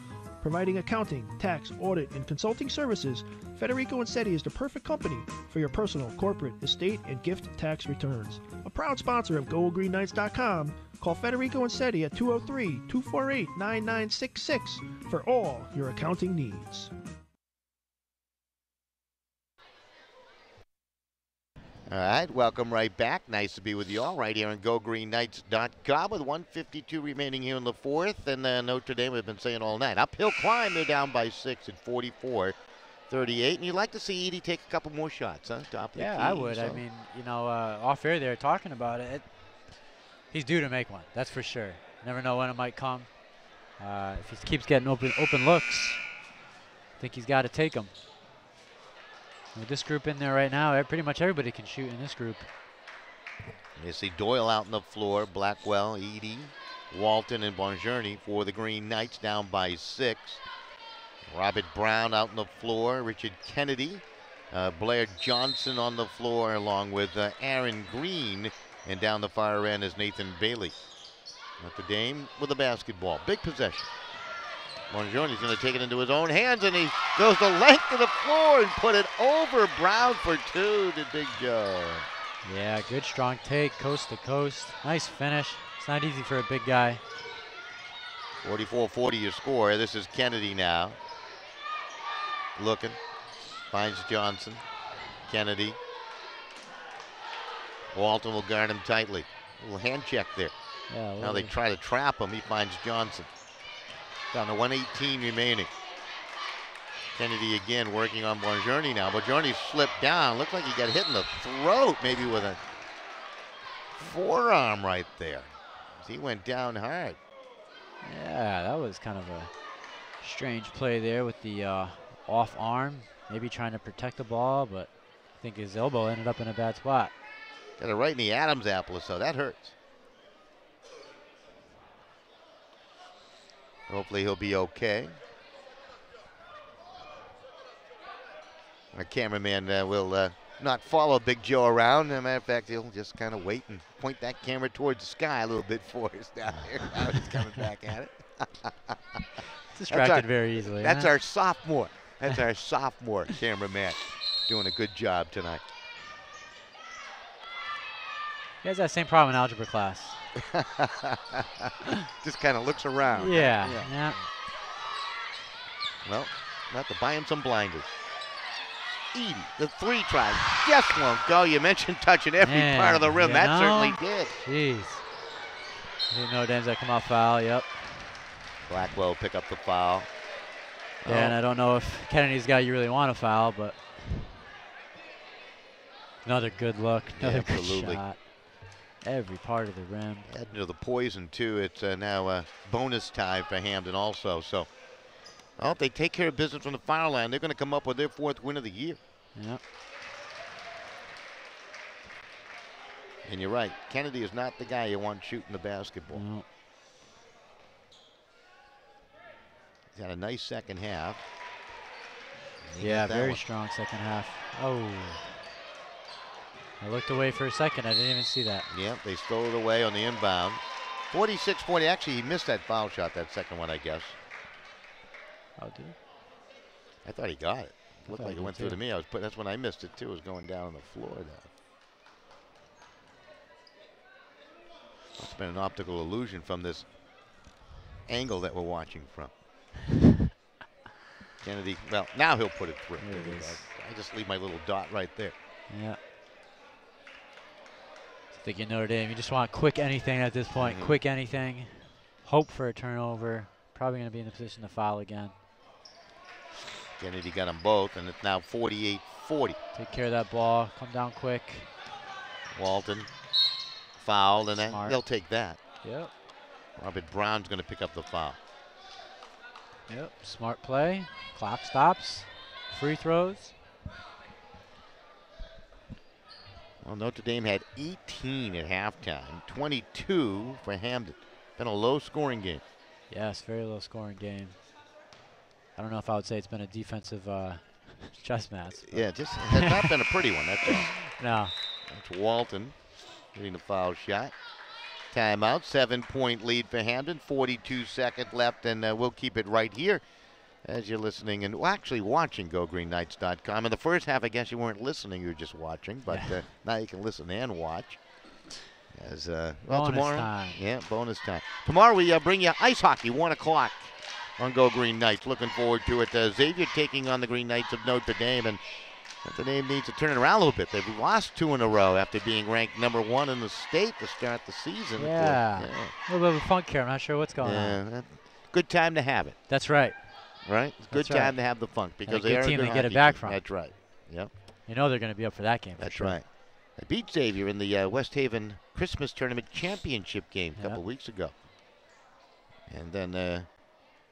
Providing accounting, tax, audit, and consulting services, Federico Insetti is the perfect company for your personal, corporate, estate, and gift tax returns. A proud sponsor of GoGreenKnights.com, call Federico Insetti at 203-248-9966 for all your accounting needs. All right, welcome right back. Nice to be with you all right here on GoGreenKnights.com with 1:52 remaining here in the fourth. And Notre Dame, we've been saying all night. Uphill climb, they're down by 6 at 44-38. And you'd like to see Edey take a couple more shots, huh? Top of the key, I would. I mean, off air they were talking about it. He's due to make one, that's for sure. Never know when it might come. If he keeps getting open looks, I think he's got to take them. With this group in there right now, pretty much everybody can shoot in this group. You see Doyle out on the floor, Blackwell, Edey, Walton, and Bonjourni for the Green Knights, down by 6. Robert Brown out on the floor, Richard Kennedy, Blair Johnson on the floor, along with Aaron Green, and down the far end is Nathan Bailey. Notre Dame with the basketball. Big possession. Bonjourni's going to take it into his own hands, and he goes the length of the floor and put it over Brown for two to Big Joe. Yeah, good strong take, coast to coast. Nice finish. It's not easy for a big guy. 44-40 your score. This is Kennedy now. Looking. Finds Johnson. Kennedy. Walton will guard him tightly. A little hand check there. Yeah, now they try to trap him. He finds Johnson. Down to 1:18 remaining. Kennedy again working on Bonjourni now. Bonjourni slipped down. Looked like he got hit in the throat, maybe with a forearm right there. He went down hard. Yeah, that was kind of a strange play there with the off arm. Maybe trying to protect the ball, but I think his elbow ended up in a bad spot. Got it right in the Adam's apple, so that hurts. Hopefully he'll be okay. Our cameraman will not follow Big Joe around. As a matter of fact, he'll just kind of wait and point that camera towards the sky a little bit for us down here. Now he's coming back at it. Distracted very easily. That's our sophomore. That's our sophomore cameraman doing a good job tonight. He has that same problem in algebra class. Just kind of looks around. Yeah. Well, we'll have to buy him some blinders. Edey, the three try just won't go. You mentioned touching every part of the rim. That certainly did. Jeez. I didn't know Dame's that come out foul. Yep. Blackwell pick up the foul. Yeah, and I don't know if Kennedy's guy you really want to foul, but another good look. Another good shot. Every part of the rim. Add into the poison, too. It's now a bonus tie for Hamden also. So, well, if they take care of business from the foul line, they're going to come up with their 4th win of the year. Yep. And you're right. Kennedy is not the guy you want shooting the basketball. No. He's had a nice second half. Yeah, very strong second half. Oh. I looked away for a second. I didn't even see that. Yep, they stole it away on the inbound. 46-40. Actually, he missed that foul shot, that second one, I guess. Oh, dude. I thought he got it. Looked like it went through too. to me. That's when I missed it too. It was going down on the floor there. Must have been an optical illusion from this angle that we're watching from. Kennedy, well, now he'll put it through. There it is. I just leave my little dot right there. Yeah. Thinking Notre Dame, you just want quick anything at this point. Quick anything. Hope for a turnover. Probably going to be in a position to foul again. Kennedy got them both, and it's now 48-40. Take care of that ball. Come down quick. Walton fouled, and they'll take that. Yep. Robert Brown's going to pick up the foul. Yep. Smart play. Clock stops. Free throws. Well, Notre Dame had 18 at halftime, 22 for Hamden. Been a low-scoring game. Yes, very low-scoring game. I don't know if I would say it's been a defensive chess match. Yeah, just has not been a pretty one. That's all. No. That's Walton getting the foul shot. Timeout. 7-point lead for Hamden. 42 seconds left, and we'll keep it right here as you're listening and actually watching GoGreenKnights.com. In the first half, I guess you weren't listening; you were just watching. But now you can listen and watch. As well, bonus tomorrow, time. Yeah, bonus time. Tomorrow we bring you ice hockey, 1 o'clock on Go Green Knights. Looking forward to it. Xavier taking on the Green Knights of Notre Dame, and Notre Dame needs to turn it around a little bit. They've lost 2 in a row after being ranked #1 in the state to start the season. Yeah. A little bit of a funk here. I'm not sure what's going on. Good time to have it. That's right. Right? It's a good time to have the funk because they are a a team good to get it hockey back team. from. That's right. Yep. You know they're going to be up for that game. That's sure. right. They beat Xavier in the West Haven Christmas Tournament Championship game a couple weeks ago. And then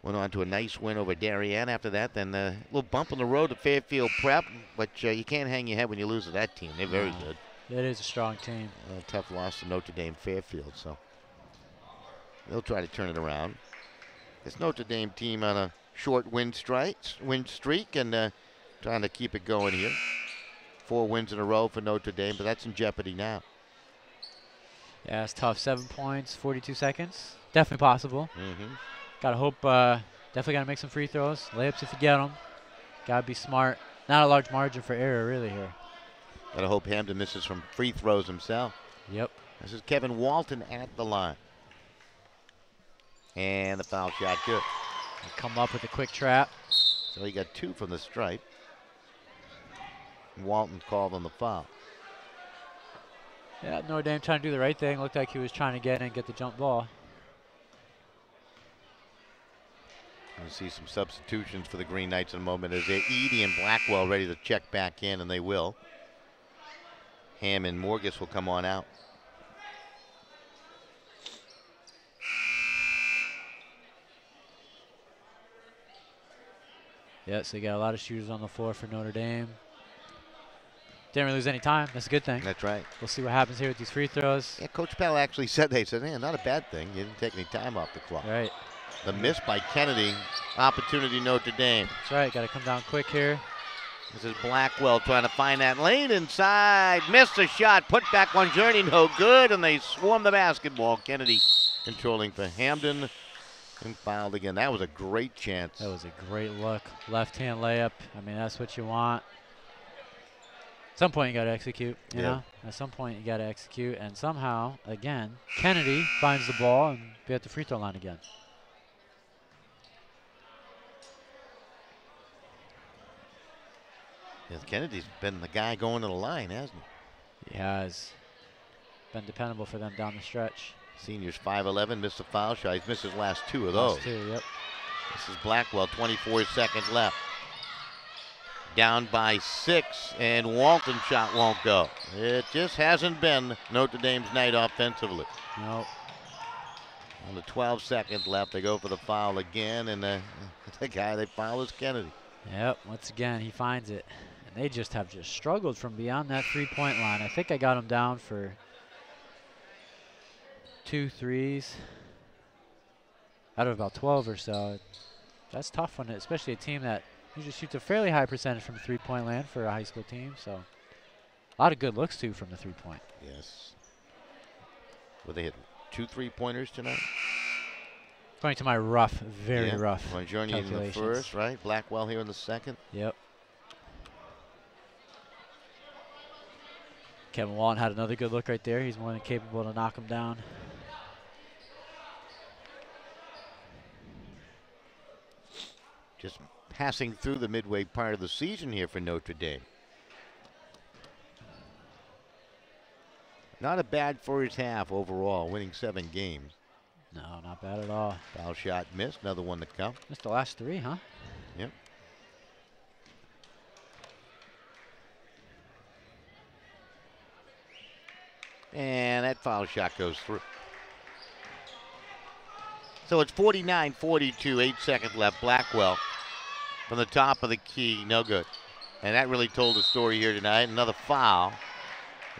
went on to a nice win over Darien after that. Then a little bump on the road to Fairfield Prep, but you can't hang your head when you lose to that team. They're very good. It is a strong team. A tough loss to Notre Dame Fairfield, so they'll try to turn it around. This Notre Dame team on a short win streak and trying to keep it going here. 4 wins in a row for Notre Dame, but that's in jeopardy now. Yeah, it's tough. 7 points, 42 seconds. Definitely possible. Got to hope, definitely got to make some free throws. Layups if you get them. Got to be smart. Not a large margin for error, really, here. Got to hope Hamden misses from free throws himself. Yep. This is Kevin Walton at the line. And the foul shot good. They come up with a quick trap. So he got 2 from the stripe. Walton called on the foul. Yeah, Notre Dame trying to do the right thing. Looked like he was trying to get in and get the jump ball. We'll see some substitutions for the Green Knights in a moment as Edie and Blackwell ready to check back in, and they will. Ham and Morgus will come on out. Yes, they got a lot of shooters on the floor for Notre Dame. Didn't really lose any time. That's a good thing. That's right. We'll see what happens here with these free throws. Yeah, Coach Pell actually said, not a bad thing. You didn't take any time off the clock. Right. The miss by Kennedy. Opportunity Notre Dame. That's right. Got to come down quick here. This is Blackwell trying to find that lane inside. Missed a shot. Put back on journey. No good. And they swarm the basketball. Kennedy controlling for Hamden. And fouled again. That was a great chance. That was a great look. Left-hand layup. I mean, that's what you want. At some point, you got to execute. You know? At some point, you got to execute. And somehow, again, Kennedy finds the ball and be at the free throw line again. Yes, Kennedy's been the guy going to the line, hasn't he? He has been dependable for them down the stretch. Senior's 5'11", missed a foul shot. He's missed his last 2 of those. Last 2, yep. This is Blackwell, 24 seconds left. Down by 6, and Walton's shot won't go. It just hasn't been Notre Dame's night offensively. Nope. On the 12 seconds left, they go for the foul again, and the guy they foul is Kennedy. Yep, once again, he finds it. And they just have struggled from beyond that three-point line. I think I got him down for 2 threes out of about 12 or so. That's tough when, especially a team that usually shoots a fairly high percentage from three-point land for a high school team. So a lot of good looks too from the three-point. Yes. Well, they hit 2 3-pointers tonight. According to my rough, very rough Bonjourni in the first, right? Blackwell here in the second. Yep. Kevin Walton had another good look right there. He's more than capable to knock him down. Just passing through the midway part of the season here for Notre Dame. Not a bad first half overall, winning 7 games. No, not bad at all. Foul shot missed, another one to come. Missed the last 3, huh? Yep. And that foul shot goes through. So it's 49-42, 8 seconds left. Blackwell from the top of the key, no good. And that really told the story here tonight. Another foul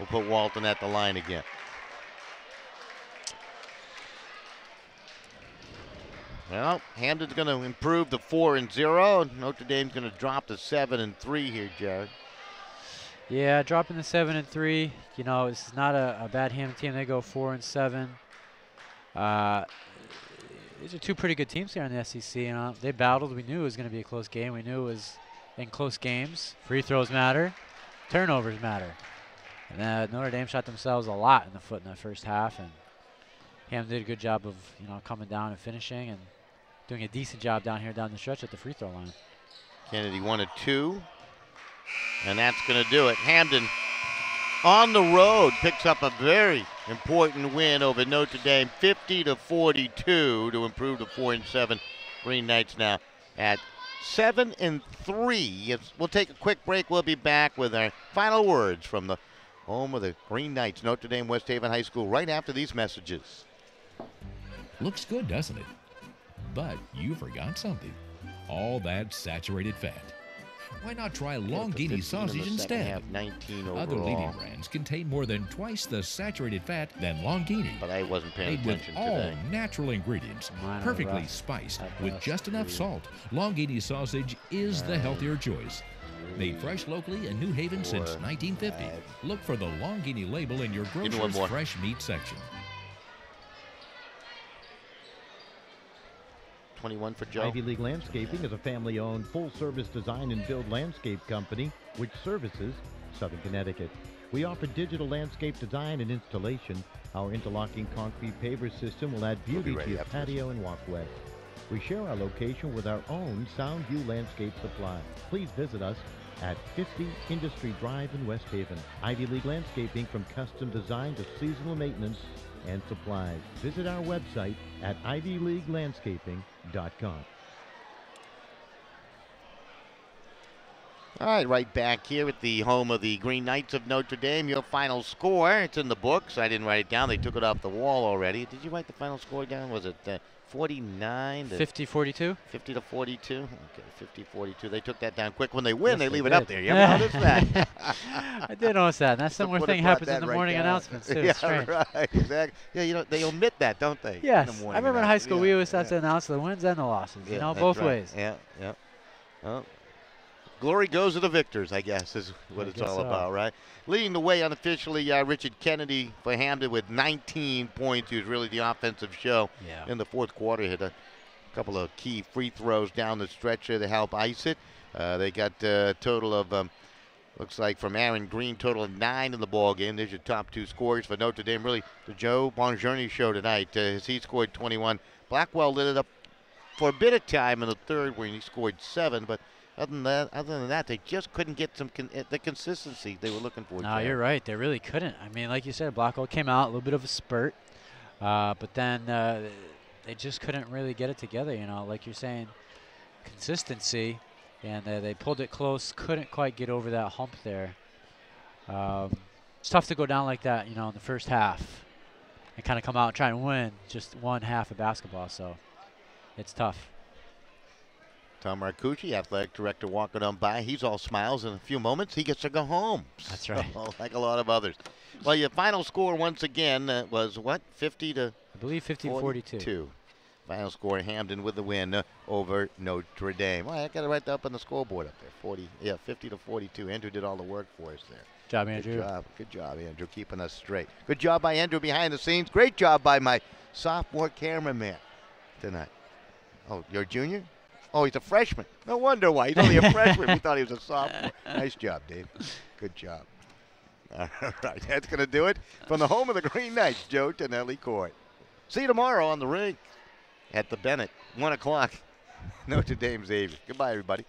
will put Walton at the line again. Well, Hamden's going to improve to 4-0. Notre Dame's going to drop to 7-3 here, Jared. Yeah, dropping to 7-3. You know, this is not a bad Hamden team. They go 4-7. These are 2 pretty good teams here in the SEC. You know, they battled. We knew it was going to be a close game. We knew it was in close games. Free throws matter. Turnovers matter. And Notre Dame shot themselves a lot in the foot in the first half, and Hamden did a good job of, you know, coming down and finishing and doing a decent job down here down the stretch at the free throw line. Kennedy 1 of 2, and that's going to do it. Hamden on the road picks up a very important win over Notre Dame, 50-42 to improve to 4-7. Green Knights now at 7-3. We'll take a quick break. We'll be back with our final words from the home of the Green Knights, Notre Dame West Haven High School, right after these messages. Looks good, doesn't it? But you forgot something. All that saturated fat. Why not try Longini sausage instead? 19 Other overall. leading brands contain more than twice the saturated fat than Longini. But I wasn't paying Made with attention all today. natural ingredients, Mine are perfectly rough spiced at with best. just enough salt. Longini sausage is the healthier choice. Made fresh locally in New Haven since 1950. Look for the Longini label in your one grocer's more. fresh meat section. 21 for Joe. Ivy League Landscaping is a family-owned, full-service design and build landscape company which services Southern Connecticut. We offer digital landscape design and installation. Our interlocking concrete paver system will add beauty ready to your after this. patio and walkway. We share our location with our own Soundview Landscape Supply. Please visit us at 50 Industry Drive in West Haven. Ivy League Landscaping, from custom design to seasonal maintenance and supplies. Visit our website at ivyleaguelandscaping.com. All right, right back here at the home of the Green Knights of Notre Dame. Your final score, it's in the books. I didn't write it down. They took it off the wall already. Did you write the final score down? Was it 49 to 50-42? 50 to 42? Okay, 50-42. They took that down quick. When they win, Yes, they they leave it up did. there. You ever notice that? I did notice that. And that similar Would have thing brought happens that in the right morning down. announcements, too. Yeah, It's strange. right. Exactly. Yeah, you know, they omit that, don't they? Yes. In the I morning remember in high school, announcements. we always Yeah, had to announce the wins and the losses, you know, that's both right. ways. Yeah, yeah. Well, glory goes to the victors, I guess, is what it's guess all so. about, right? Leading the way unofficially, Richard Kennedy for Hamden with 19 points. He was really the offensive show in the fourth quarter. Hit a couple of key free throws down the stretch there to help ice it. They got a total of, looks like from Aaron Green, total of 9 in the ball game. There's your top 2 scores for Notre Dame. Really, the Joe Bonjourni show tonight, as he scored 21. Blackwell lit it up for a bit of time in the third when he scored 7, but other than that, they just couldn't get the consistency they were looking for. No, you're right. They really couldn't. I mean, like you said, Blackwell came out, a little bit of a spurt, but then they just couldn't really get it together, you know, like you're saying, consistency, and they pulled it close, couldn't quite get over that hump there. It's tough to go down like that, you know, in the first half and kind of come out and try and win just one half of basketball, so it's tough. Tom Marcucci, athletic director, walking on by. He's all smiles. In a few moments, he gets to go home. That's right. So, like a lot of others. Well, your final score once again was what? 50 to? I believe 50-42. Final score, Hamden with the win over Notre Dame. Well, I got it right up on the scoreboard up there. 50 to 42. Andrew did all the work for us there. Job, Andrew. Good job, Andrew, keeping us straight. Good job by Andrew behind the scenes. Great job by my sophomore cameraman. tonight? Oh, you're a junior? Oh, he's a freshman. No wonder why. He's only a freshman. We thought he was a sophomore. Nice job, Dave. Good job. All right, that's going to do it from the home of the Green Knights, Joe Tonelli Court. See you tomorrow on the rink at the Bennett, 1 o'clock. Notre Dame Xavier. Goodbye, everybody.